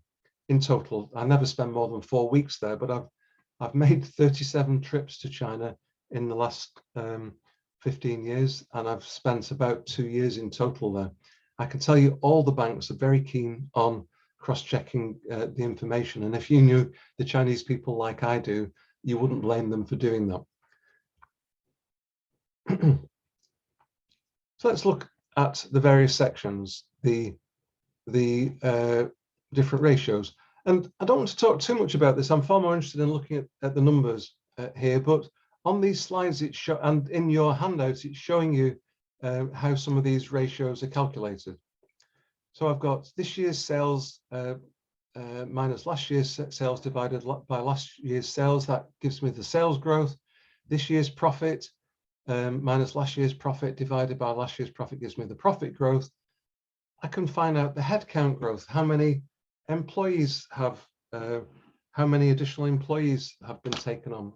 in total. I never spent more than 4 weeks there, but I've made 37 trips to China in the last 15 years, and I've spent about 2 years in total there. I can tell you all the banks are very keen on cross-checking the information, and if you knew the Chinese people like I do, you wouldn't blame them for doing that. So let's look at the various sections, the different ratios. And I don't want to talk too much about this. I'm far more interested in looking at the numbers here, but on these slides, and in your handouts, it's showing you how some of these ratios are calculated. So I've got this year's sales minus last year's sales divided by last year's sales. That gives me the sales growth. This year's profit minus last year's profit divided by last year's profit gives me the profit growth. I can find out the headcount growth, how many employees have, how many additional employees have been taken on.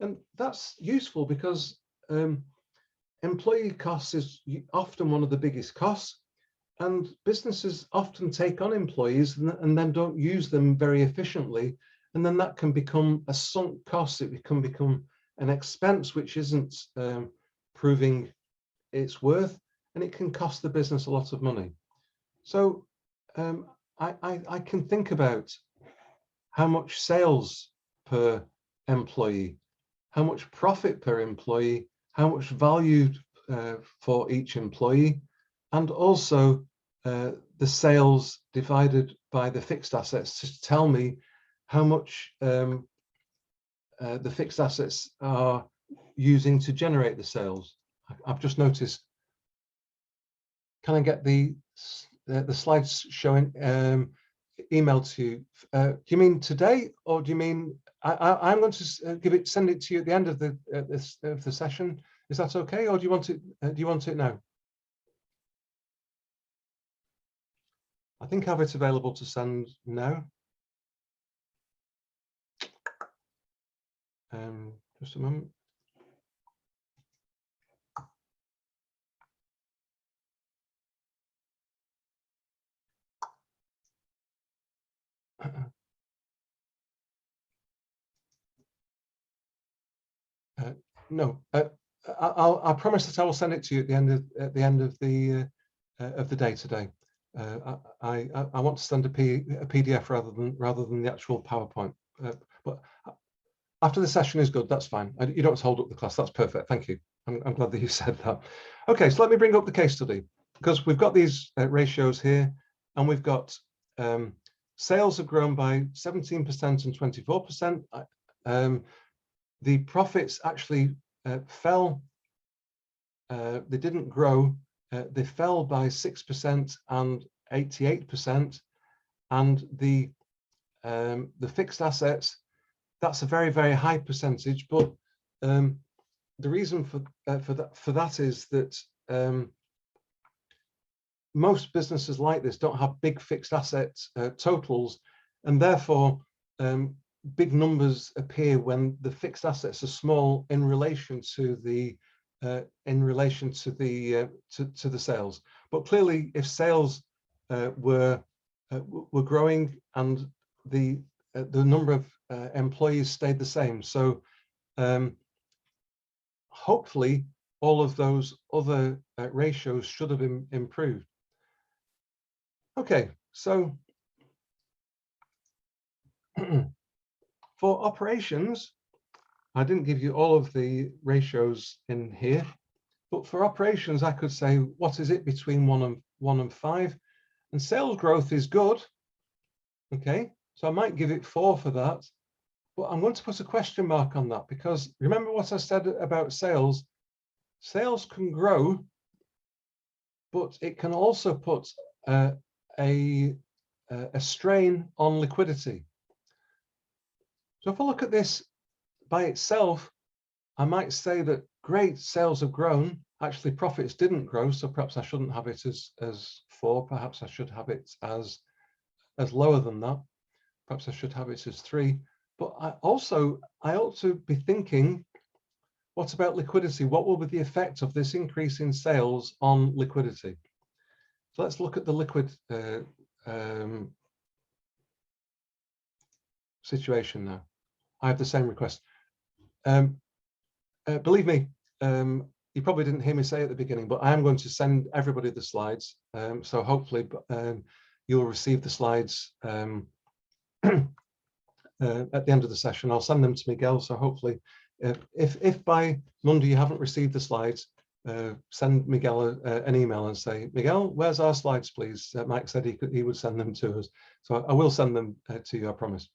And that's useful because employee costs is often one of the biggest costs, and businesses often take on employees and then don't use them very efficiently. And then that can become a sunk cost. It can become an expense which isn't proving its worth, and it can cost the business a lot of money. So I can think about how much sales per employee, how much profit per employee, how much value for each employee, and also the sales divided by the fixed assets to tell me how much the fixed assets are using to generate the sales. I've just noticed. Can I get the slides showing emailed to you? Do you mean today, or do you mean I'm going to send it to you at the end of the session? Is that okay, or do you want it? Do you want it now? I think I have it available to send now. Just a moment. No, I promise that I will send it to you at the end of the day today. I want to send a PDF rather than the actual PowerPoint. But after the session is good, that's fine. You don't have to hold up the class. That's perfect. Thank you. I'm glad that you said that. Okay, so let me bring up the case study, because we've got these ratios here, and we've got sales have grown by 17% and 24%. The profits actually fell. They didn't grow. They fell by 6% and 88%. And the fixed assets, that's a very, very high percentage. But the reason for that is that most businesses like this don't have big fixed assets totals, and therefore big numbers appear when the fixed assets are small in relation to the sales. But clearly, if sales were growing and the number of employees stayed the same, so hopefully all of those other ratios should have improved. Okay, so for operations, I didn't give you all of the ratios in here, but for operations, I could say, what is it between 1 and 5? And sales growth is good. Okay, so I might give it 4 for that, but I'm going to put a question mark on that, because remember what I said about sales. Sales can grow, but it can also put a strain on liquidity. So if I look at this by itself, I might say that great, sales have grown. Actually, profits didn't grow, so perhaps I shouldn't have it as 4. Perhaps I should have it as lower than that. Perhaps I should have it as 3. But I ought to be thinking, what about liquidity? What will be the effect of this increase in sales on liquidity? So let's look at the liquid situation now. I have the same request. Believe me, you probably didn't hear me say at the beginning, but I am going to send everybody the slides. So hopefully you'll receive the slides at the end of the session. I'll send them to Miguel. So hopefully, if by Monday you haven't received the slides, send Miguel an email and say, Miguel, where's our slides, please? Mike said he would send them to us. So I will send them to you, I promise.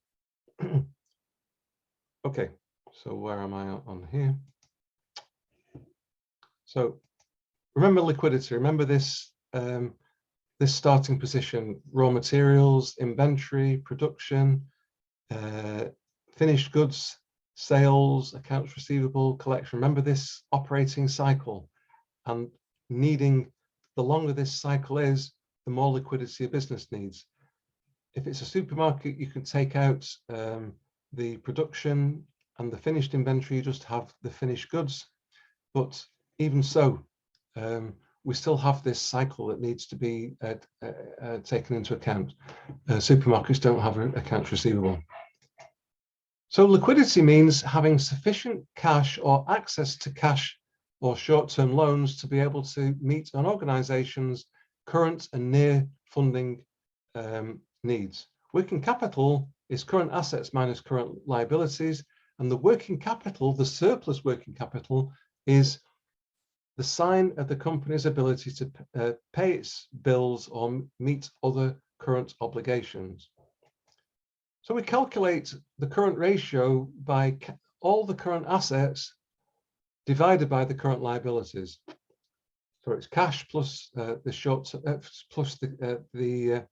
Okay, so where am I on here? So remember liquidity. Remember this this starting position: raw materials, inventory, production, finished goods, sales, accounts receivable, collection. Remember this operating cycle, and needing, the longer this cycle is, the more liquidity a business needs. If it's a supermarket, you can take out the production and the finished inventory, you just have the finished goods. But even so, we still have this cycle that needs to be taken into account. Supermarkets don't have accounts receivable. So liquidity means having sufficient cash or access to cash or short-term loans to be able to meet an organization's current and near funding needs. Working capital is current assets minus current liabilities, and the working capital, the surplus working capital, is the sign of the company's ability to pay its bills or meet other current obligations. So we calculate the current ratio by all the current assets divided by the current liabilities. So it's cash plus the short plus the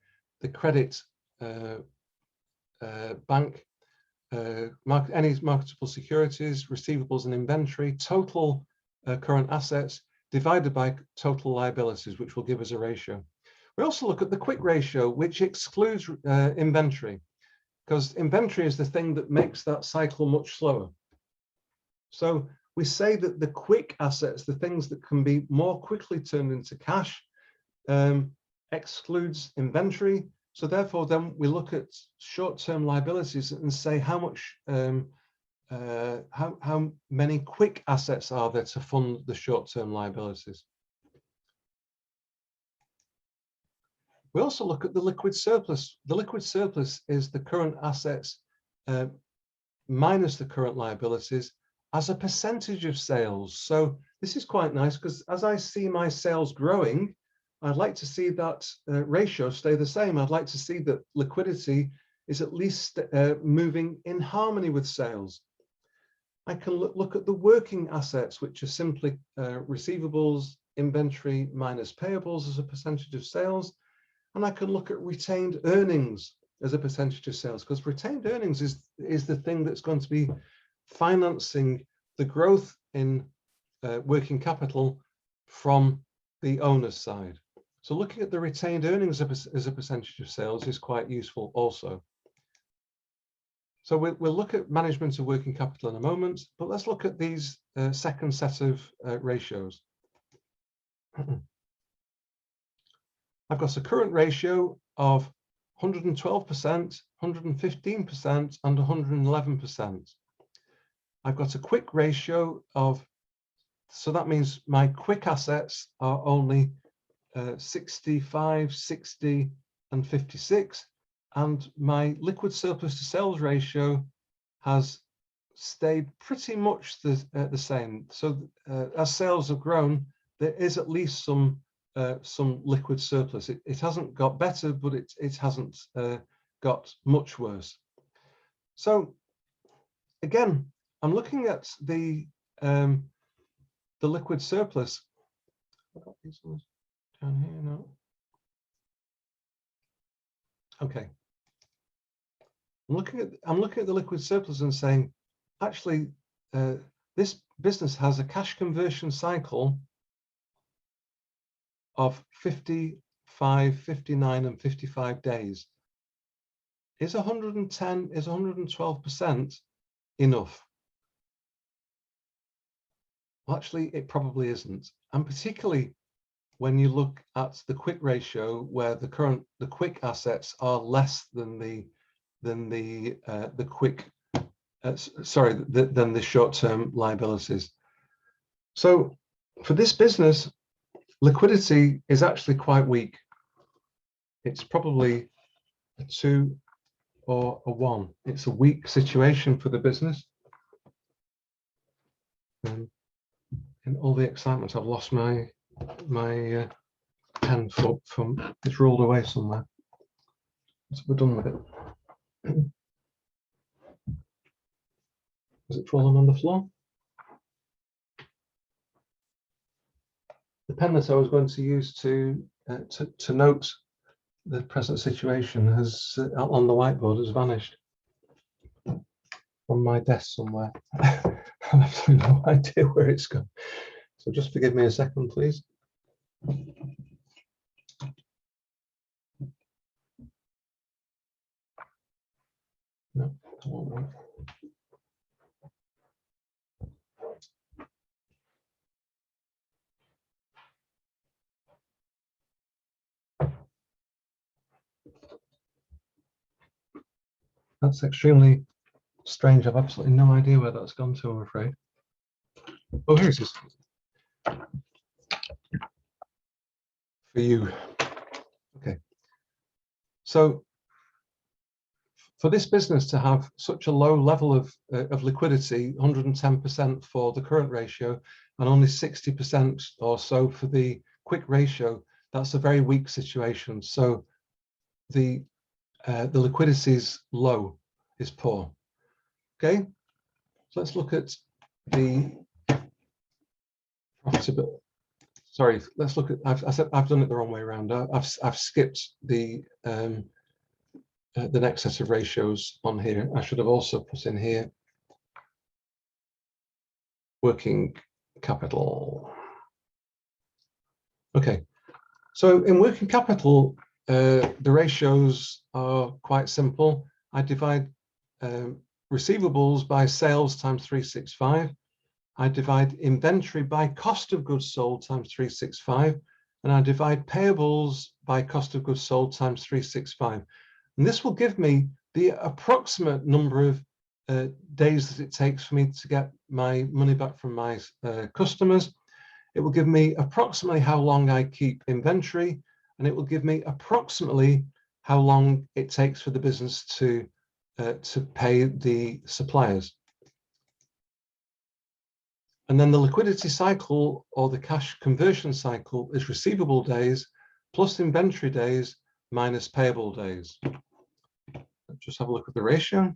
credit bank, any marketable securities, receivables and inventory, total current assets divided by total liabilities, which will give us a ratio. We also look at the quick ratio, which excludes inventory, because inventory is the thing that makes that cycle much slower. So we say that the quick assets, the things that can be more quickly turned into cash, excludes inventory. So therefore, then we look at short-term liabilities and say how much, how many quick assets are there to fund the short-term liabilities. We also look at the liquid surplus. The liquid surplus is the current assets minus the current liabilities as a percentage of sales. So this is quite nice because as I see my sales growing, I'd like to see that ratio stay the same. I'd like to see that liquidity is at least moving in harmony with sales. I can look at the working assets, which are simply receivables, inventory minus payables as a percentage of sales. And I can look at retained earnings as a percentage of sales, because retained earnings is the thing that's going to be financing the growth in working capital from the owner's side. So looking at the retained earnings as a percentage of sales is quite useful also. So we'll look at management of working capital in a moment, but let's look at these second set of ratios. I've got a current ratio of 112%, 115%, and 111%. I've got a quick ratio of, so that means my quick assets are only 65, 60, and 56. And my liquid surplus to sales ratio has stayed pretty much the same. So as sales have grown, there is at least some liquid surplus. It hasn't got better, but it hasn't got much worse. So again, I'm looking at the liquid surplus. I've got these ones down here now. Okay. I'm looking at the liquid surplus and saying, actually, this business has a cash conversion cycle of 55, 59, and 55 days. Is 110, is 112% enough? Well, actually, it probably isn't, and particularly when you look at the quick ratio, where the quick assets are less than the short-term liabilities. So for this business, liquidity is actually quite weak. It's probably a 2 or a 1. It's a weak situation for the business. In all the excitement, I've lost my pen from it's rolled away somewhere. So we're done with it. Has it fallen on the floor? The pen that I was going to use to note the present situation has on the whiteboard has vanished from my desk somewhere. I have absolutely no idea where it's gone. So just forgive me a second, please. That's extremely strange. I've absolutely no idea where that's gone to, I'm afraid. Oh, here it is. For you. Okay. So for this business to have such a low level of liquidity, 110% for the current ratio, and only 60% or so for the quick ratio, that's a very weak situation. So the liquidity is low, is poor. Okay, so let's look at the profitability. Sorry, let's look at. I've done it the wrong way around. I've skipped the next set of ratios on here. I should have also put in here working capital. Okay, so in working capital, the ratios are quite simple. I divide receivables by sales times 365. I divide inventory by cost of goods sold times 365, and I divide payables by cost of goods sold times 365. And this will give me the approximate number of days that it takes for me to get my money back from my customers. It will give me approximately how long I keep inventory, and it will give me approximately how long it takes for the business to pay the suppliers. And then the liquidity cycle, or the cash conversion cycle, is receivable days plus inventory days minus payable days. Let's just have a look at the ratio.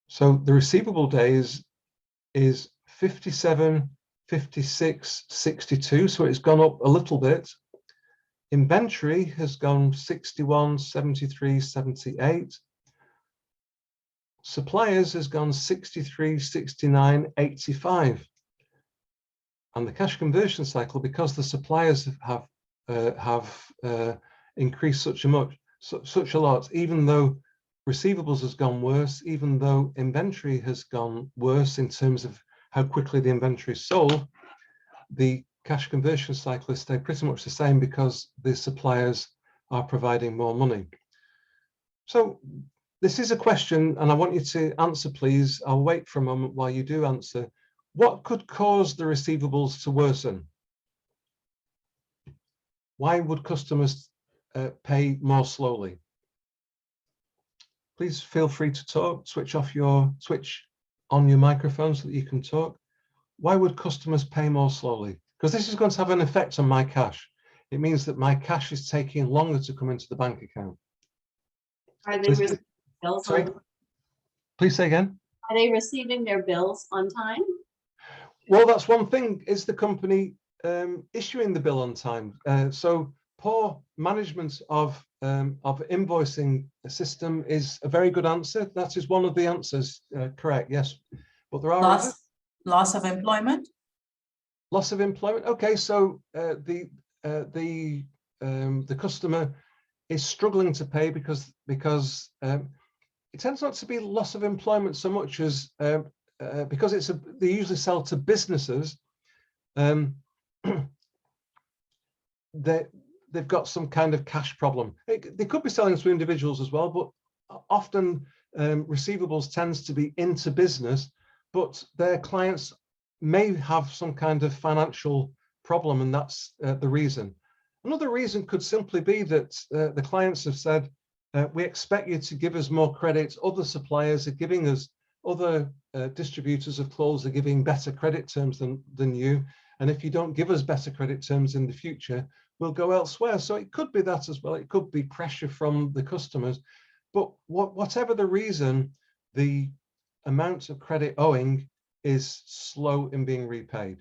So the receivable days is 57, 56, 62. So it's gone up a little bit. Inventory has gone 61, 73, 78. Suppliers has gone 63, 69, 85. And the cash conversion cycle, because the suppliers have increased such a lot, even though receivables has gone worse, even though inventory has gone worse in terms of how quickly the inventory is sold, the cash conversion cycle has stayed pretty much the same because the suppliers are providing more money. So this is a question, and I want you to answer, please. I'll wait for a moment while you do answer. What could cause the receivables to worsen? Why would customers pay more slowly? Please feel free to talk. Switch on your microphone so that you can talk. Why would customers pay more slowly? Because this is going to have an effect on my cash. It means that my cash is taking longer to come into the bank account. Are they receiving bills Sorry? on, Please say again. are they receiving their bills on time? Well, that's one thing. Is the company issuing the bill on time? So poor management of invoicing system is a very good answer. That is one of the answers. Correct. Yes, but there are others. Loss of employment. Loss of employment. Okay, so the customer is struggling to pay because it tends not to be loss of employment so much as because they usually sell to businesses. They've got some kind of cash problem. They could be selling to individuals as well, but often receivables tends to be into business, but their clients may have some kind of financial problem, and that's the reason. Another reason could simply be that the clients have said, we expect you to give us more credit. Other suppliers are giving us, other distributors of clothes are giving better credit terms than you. And if you don't give us better credit terms in the future, we'll go elsewhere. So it could be that as well. It could be pressure from the customers. But whatever the reason, the amount of credit owing is slow in being repaid.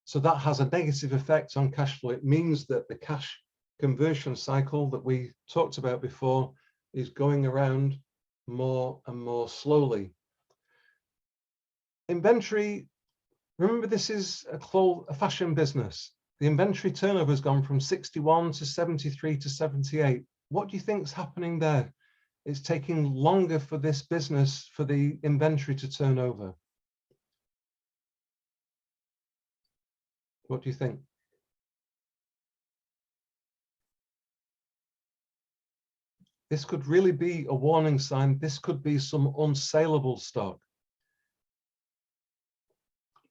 So that has a negative effect on cash flow. It means that the cash conversion cycle that we talked about before is going around more and more slowly. Inventory, remember, this is a fashion business. The inventory turnover has gone from 61 to 73 to 78. What do you think is happening there? It's taking longer for this business, for the inventory to turn over. What do you think? This could really be a warning sign. This could be some unsaleable stock.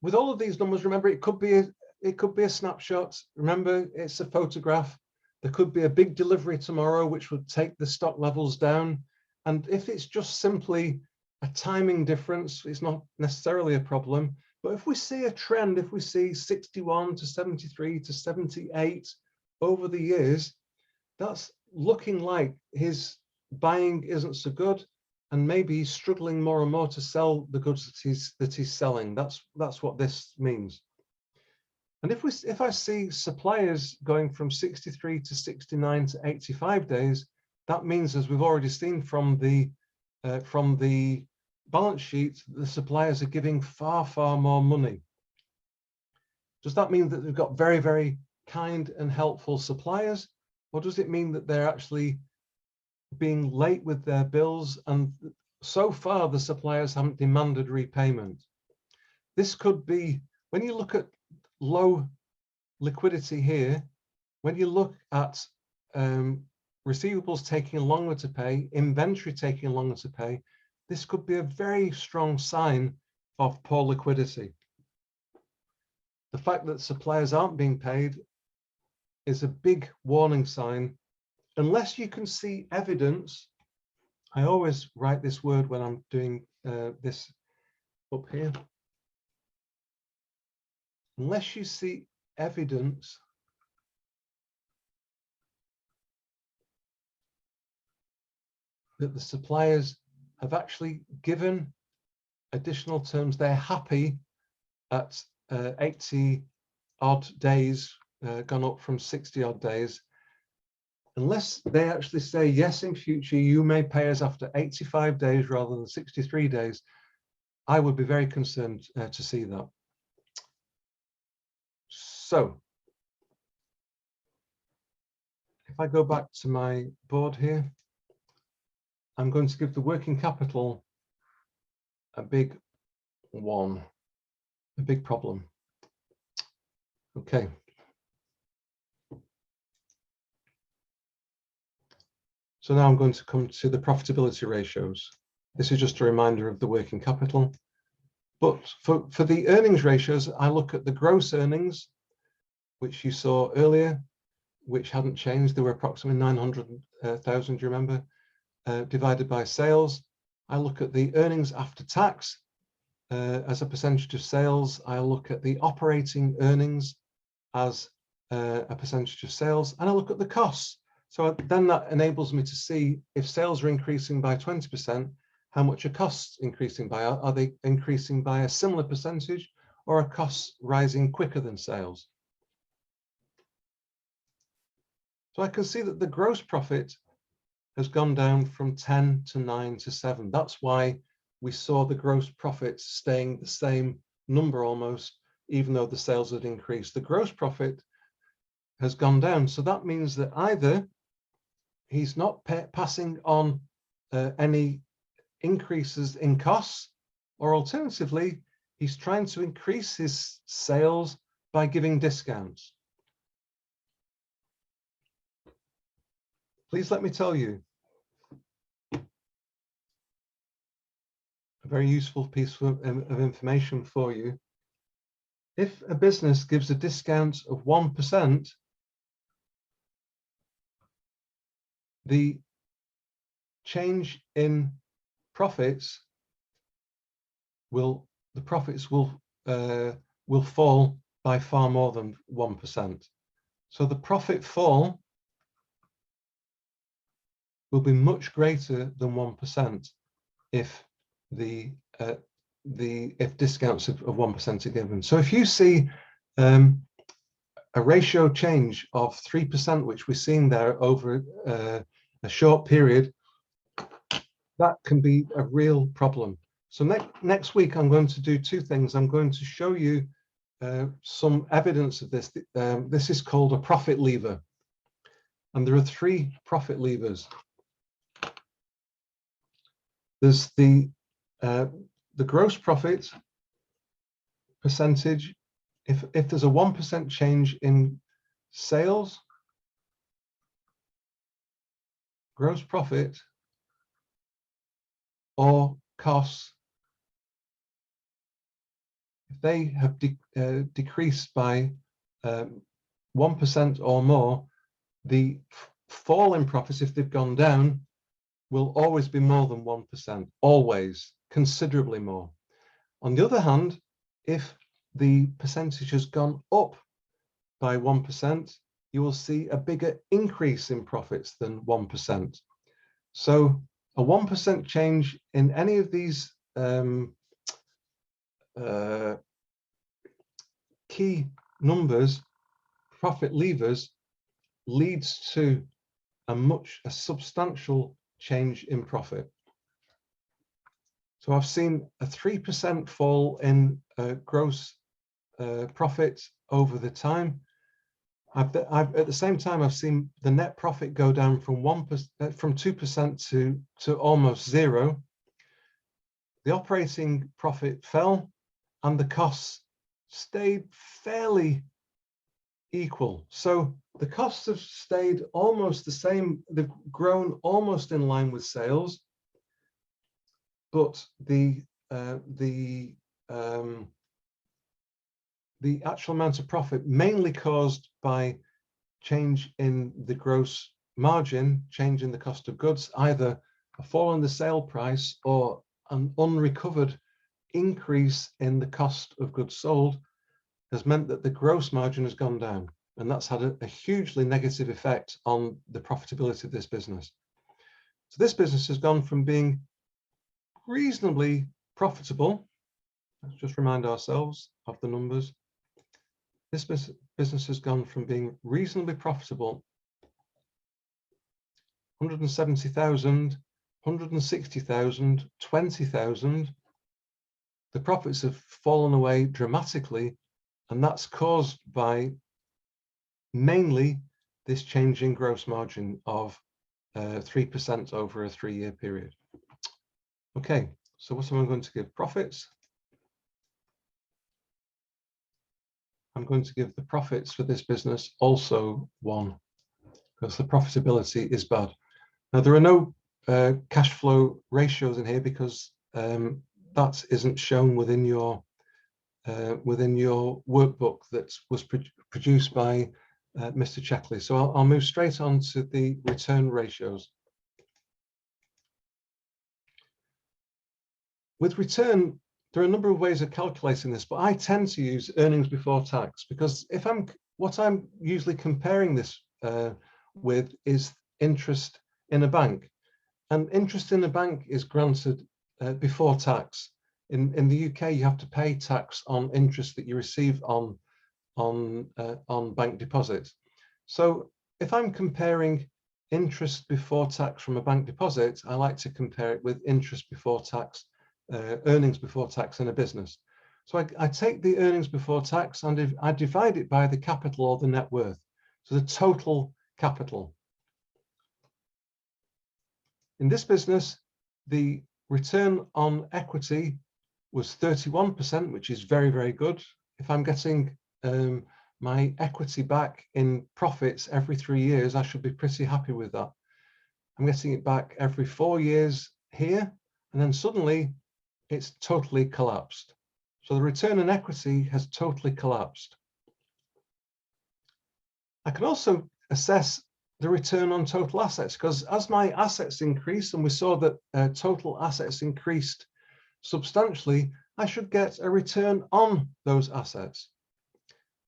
With all of these numbers, remember, it could be a snapshot. Remember, it's a photograph. There could be a big delivery tomorrow, which would take the stock levels down. And if it's just simply a timing difference, it's not necessarily a problem. But if we see a trend, if we see 61 to 73 to 78 over the years, that's looking like his buying isn't so good, and maybe he's struggling more and more to sell the goods that he's selling. That's what this means. And if I see suppliers going from 63 to 69 to 85 days, that means, as we've already seen from the balance sheet, the suppliers are giving far more money. Does that mean that they've got very, very kind and helpful suppliers, or does it mean that they're actually being late with their bills, and so far the suppliers haven't demanded repayment? This could be, when you look at low liquidity here, when you look at receivables taking longer to pay, inventory taking longer to pay, this could be a very strong sign of poor liquidity. The fact that suppliers aren't being paid is a big warning sign. Unless you can see evidence, I always write this word when I'm doing this up here. Unless you see evidence that the suppliers have actually given additional terms, they're happy at 80 odd days, gone up from 60 odd days. Unless they actually say, yes, in future, you may pay us after 85 days rather than 63 days, I would be very concerned to see that. So if I go back to my board here, I'm going to give the working capital a big one, a big problem. Okay. So now I'm going to come to the profitability ratios. This is just a reminder of the working capital. But for the earnings ratios, I look at the gross earnings, which you saw earlier, which hadn't changed. They were approximately 900,000, do you remember, divided by sales. I look at the earnings after tax as a percentage of sales. I look at the operating earnings as a percentage of sales, and I look at the costs. So then that enables me to see if sales are increasing by 20%, how much are costs increasing by? Are they increasing by a similar percentage, or are costs rising quicker than sales? So I can see that the gross profit has gone down from 10 to 9 to 7. That's why we saw the gross profit staying the same number almost, even though the sales had increased. The gross profit has gone down. So that means that either he's not passing on any increases in costs, or alternatively, he's trying to increase his sales by giving discounts. Please let me tell you a very useful piece of information for you. If a business gives a discount of 1%, the change in profits will fall by far more than 1%. So the profit fall will be much greater than 1% if if discounts of 1% are given. So if you see a ratio change of 3%, which we're seeing there over a short period, that can be a real problem. So next week, I'm going to do two things. I'm going to show you some evidence of this. This is called a profit lever. And there are three profit levers. There's the gross profit percentage if there's a 1% change in sales, gross profit, or costs, if they have decreased by 1% or more, the fall in profits, if they've gone down, will always be more than 1%, always, considerably more. On the other hand, if the percentage has gone up by 1%, you will see a bigger increase in profits than 1%. So a 1% change in any of these key numbers, profit levers, leads to a substantial change in profit. So I've seen a 3% fall in gross profit over the time. At the same time, I've seen the net profit go down from 2% to almost zero. The operating profit fell, and the costs stayed fairly equal. So the costs have stayed almost the same. They've grown almost in line with sales, but the actual amount of profit, mainly caused by change in the gross margin, change in the cost of goods, either a fall in the sale price or an unrecovered increase in the cost of goods sold, has meant that the gross margin has gone down. And that's had a hugely negative effect on the profitability of this business. So this business has gone from being reasonably profitable. Let's just remind ourselves of the numbers. This business has gone from being reasonably profitable, 170,000, 160,000, 20,000. The profits have fallen away dramatically, and that's caused by mainly this change in gross margin of 3% over a 3-year period. Okay, so what am I going to give? Profits. I'm going to give the profits for this business also 1, because the profitability is bad. Now, there are no cash flow ratios in here because that isn't shown within your workbook that was produced by Mr. Checkley. So I'll move straight on to the return ratios. With return, there are a number of ways of calculating this, but I tend to use earnings before tax, because what I'm usually comparing this with is interest in a bank, and interest in a bank is granted before tax. In the UK, you have to pay tax on interest that you receive on bank deposits. So if I'm comparing interest before tax from a bank deposit, I like to compare it with interest before tax, earnings before tax in a business. So I take the earnings before tax and I divide it by the capital or the net worth, so the total capital. In this business, the return on equity was 31%, which is very, very good. If I'm getting my equity back in profits every 3 years, I should be pretty happy with that. I'm getting it back every 4 years here, and then suddenly it's totally collapsed. So the return on equity has totally collapsed. I can also assess the return on total assets, because as my assets increase, and we saw that total assets increased substantially, I should get a return on those assets.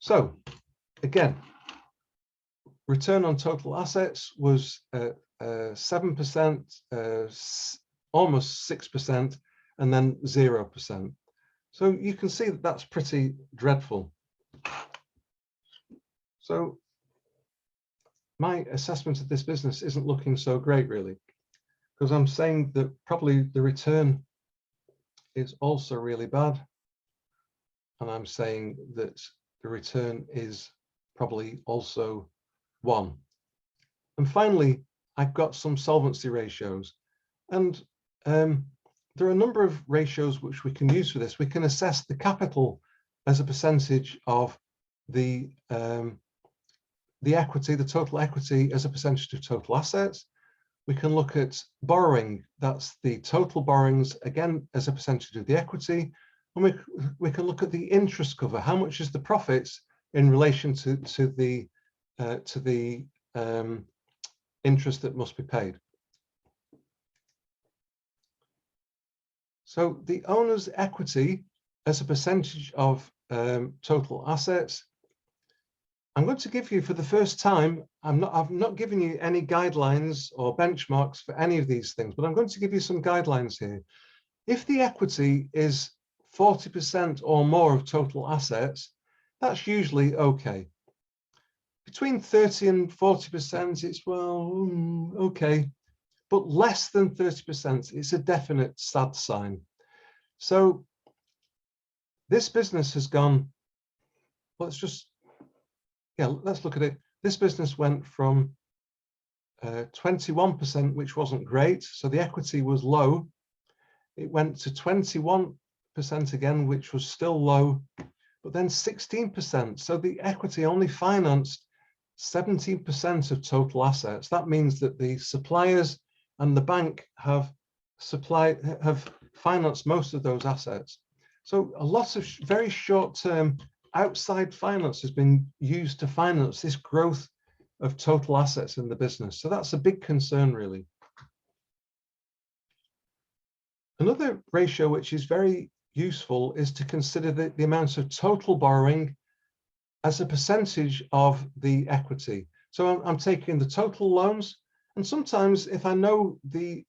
So again, return on total assets was 7%, almost 6%, and then 0%. So you can see that that's pretty dreadful. So my assessment of this business isn't looking so great, really, because I'm saying that probably the return is also really bad, and I'm saying that the return is probably also 1. And finally, I've got some solvency ratios, and there are a number of ratios which we can use for this. We can assess the capital as a percentage of the equity, the total equity as a percentage of total assets. We can look at borrowing, that's the total borrowings, again, as a percentage of the equity. And we can look at the interest cover, how much is the profits in relation to the interest that must be paid. So the owner's equity as a percentage of total assets, I'm going to give you for the first time, I've not given you any guidelines or benchmarks for any of these things, but I'm going to give you some guidelines here. If the equity is 40% or more of total assets, that's usually okay. Between 30 and 40%, it's, well, okay. But less than 30%, it's a definite sad sign. So this business has gone, let's look at it. This business went from 21%, which wasn't great. So the equity was low. It went to 21% again, which was still low, but then 16%. So the equity only financed 17% of total assets. That means that the suppliers and the bank have financed most of those assets. So a lot of very short-term outside finance has been used to finance this growth of total assets in the business. So that's a big concern, really. Another ratio which is very useful is to consider the amount of total borrowing as a percentage of the equity. So I'm taking the total loans, and sometimes if I know the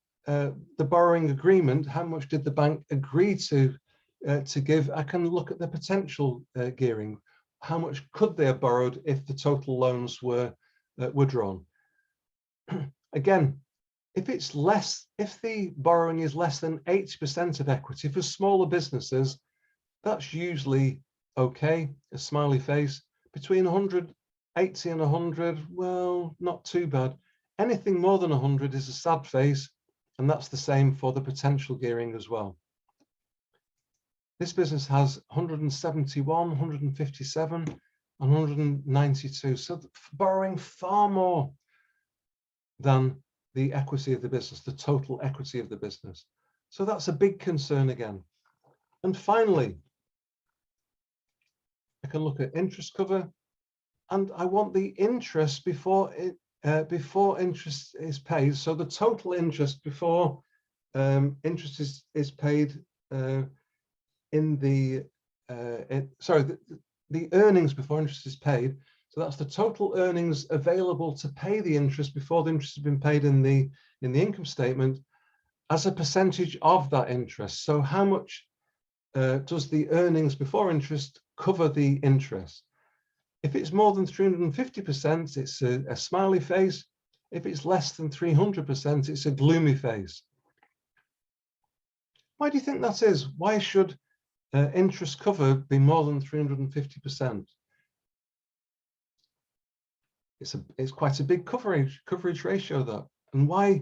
borrowing agreement, how much did the bank agree to give, I can look at the potential gearing. How much could they have borrowed if the total loans were drawn? Again, if the borrowing is less than 80% of equity for smaller businesses, that's usually okay, a smiley face. Between 180 and 100, well, not too bad. Anything more than 100 is a sad face, and that's the same for the potential gearing as well. This business has 171, 157, and 192. So borrowing far more than the equity of the business, the total equity of the business. So that's a big concern again. And finally, I can look at interest cover, and I want the interest before interest is paid. So the total interest before interest is paid in the earnings before interest is paid. So that's the total earnings available to pay the interest before the interest has been paid in the income statement as a percentage of that interest. So how much does the earnings before interest cover the interest? If it's more than 350%, it's a smiley face. If it's less than 300%, it's a gloomy face. Why do you think that is? Why should interest cover be more than 350%? It's quite a big coverage ratio, that. And why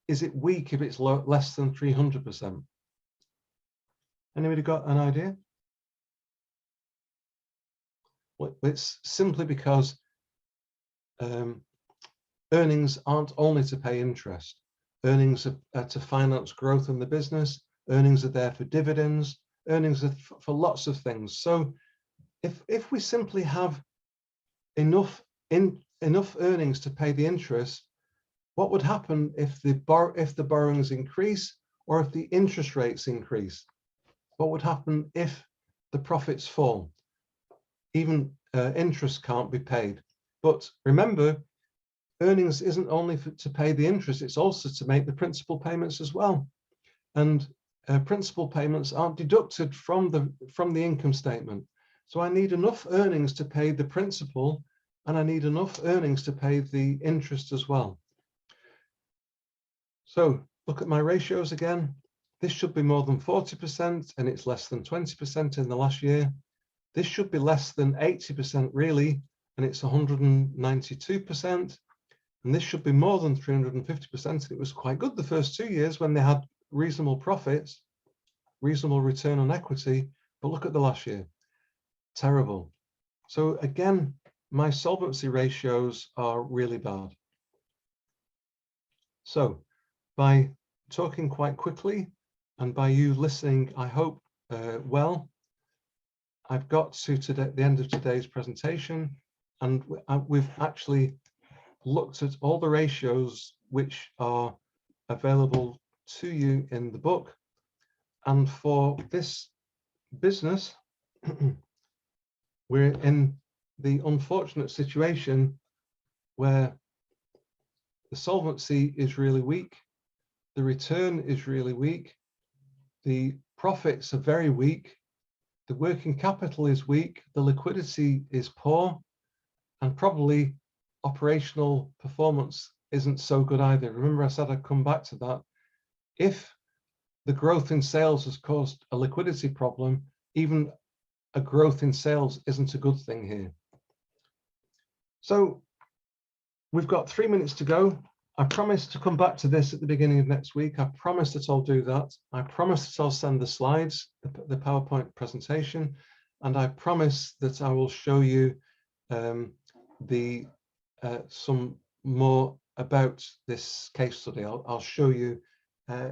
is it weak if it's less than 300%? Anybody got an idea? Well, it's simply because earnings aren't only to pay interest. Earnings are to finance growth in the business. Earnings are there for dividends. Earnings are for lots of things. So if we simply have enough earnings to pay the interest, what would happen if the borrowings increase or if the interest rates increase? What would happen if the profits fall? Even interest can't be paid. But remember, earnings isn't only to pay the interest, it's also to make the principal payments as well. And principal payments aren't deducted from the income statement. So I need enough earnings to pay the principal, and I need enough earnings to pay the interest as well. So look at my ratios again. This should be more than 40%, and it's less than 20% in the last year. This should be less than 80% really, and it's 192%. And this should be more than 350%. And it was quite good the first 2 years when they had reasonable profits, reasonable return on equity. But look at the last year. terrible. So again, my solvency ratios are really bad. So by talking quite quickly and by you listening, I hope well, I've got to the end of today's presentation, and we've actually looked at all the ratios which are available to you in the book. And for this business, we're in the unfortunate situation where the solvency is really weak, the return is really weak, the profits are very weak, the working capital is weak, the liquidity is poor, and probably operational performance isn't so good either. Remember, I said I'd come back to that. If the growth in sales has caused a liquidity problem, even a growth in sales isn't a good thing here. So we've got 3 minutes to go. I promise to come back to this at the beginning of next week. I promise that I'll do that. I promise that I'll send the slides, the PowerPoint presentation, and I promise that I will show you some more about this case study. I'll show you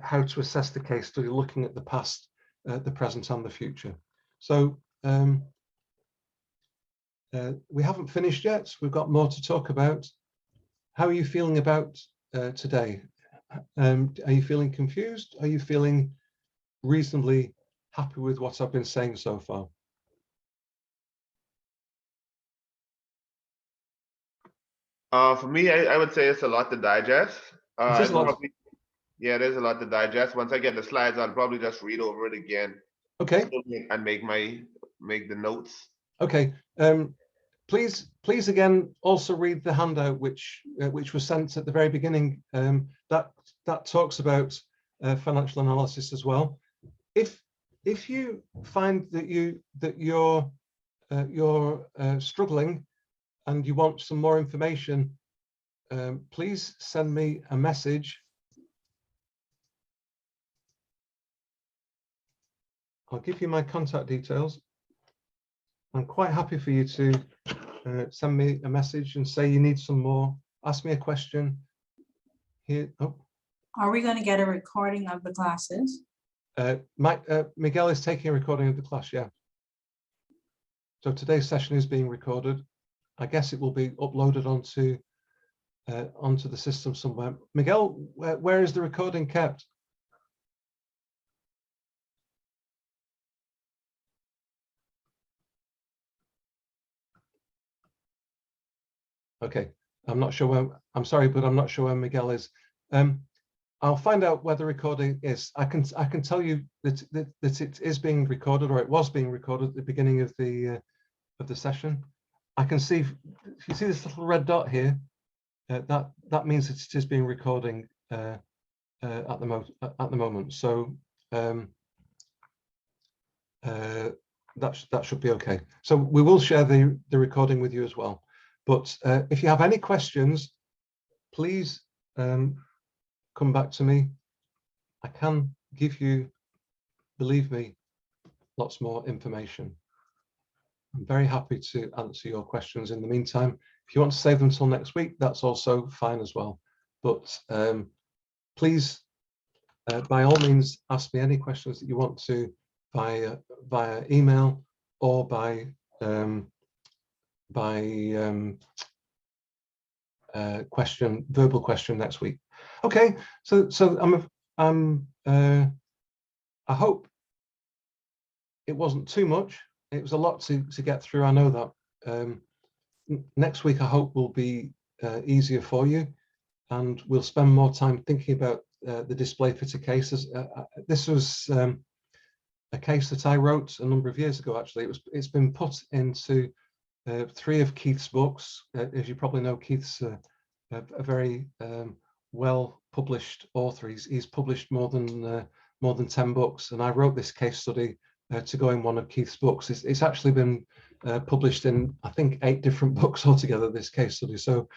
how to assess the case study, looking at the past, the present, and the future. So we haven't finished yet. We've got more to talk about. How are you feeling about today? Are you feeling confused? Are you feeling reasonably happy with what I've been saying so far? For me, I would say it's a lot to digest. It is a lot. Yeah, there's a lot to digest. Once I get the slides, I'll probably just read over it again. Okay. And make the notes. Okay. Please again also read the handout which was sent at the very beginning. That talks about financial analysis as well. If you find that you're struggling and you want some more information, please send me a message. I'll give you my contact details. I'm quite happy for you to send me a message and say you need some more. Ask me a question. Here. Oh. Are we going to get a recording of the classes? Miguel is taking a recording of the class, yeah. So today's session is being recorded. I guess it will be uploaded onto the system somewhere. Miguel, where is the recording kept? Okay, I'm not sure where, I'm sorry, but I'm not sure where Miguel is. I'll find out where the recording is. I can tell you that it is being recorded, or it was being recorded at the beginning of the session. I can see, if you see this little red dot here, that means that it is being recording at the moment. So that should be okay. So we will share the recording with you as well. But if you have any questions, please come back to me. I can give you, believe me, lots more information. I'm very happy to answer your questions in the meantime. If you want to save them until next week, that's also fine as well. But please, by all means, ask me any questions that you want to via email or by verbal question next week. Okay, so I hope it wasn't too much. It was a lot to get through. I know that. Next week, I hope will be easier for you, and we'll spend more time thinking about the display fitter cases. This was a case that I wrote a number of years ago. Actually, it's been put into 3 of Keith's books. As you probably know, Keith's a very well published author. He's published more than 10 books, and I wrote this case study to go in one of Keith's books. It's actually been published in, I think, 8 different books altogether, this case study. So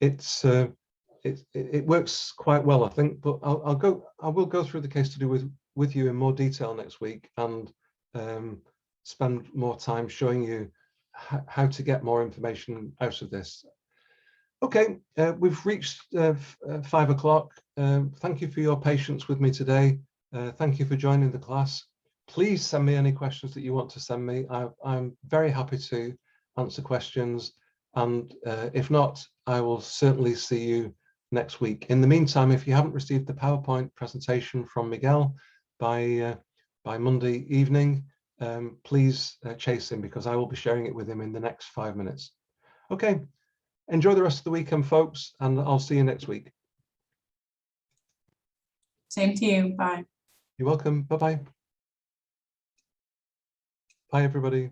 it works quite well, I think. But I will go through the case study with you in more detail next week, and spend more time showing you how to get more information out of this. Okay, we've reached 5 o'clock. Thank you for your patience with me today. Thank you for joining the class. Please send me any questions that you want to send me. I'm very happy to answer questions. And if not, I will certainly see you next week. In the meantime, if you haven't received the PowerPoint presentation from Miguel by Monday evening, please chase him, because I will be sharing it with him in the next 5 minutes. Okay, enjoy the rest of the weekend, folks, and I'll see you next week. Same to you. Bye. You're welcome. Bye-bye. Bye, everybody.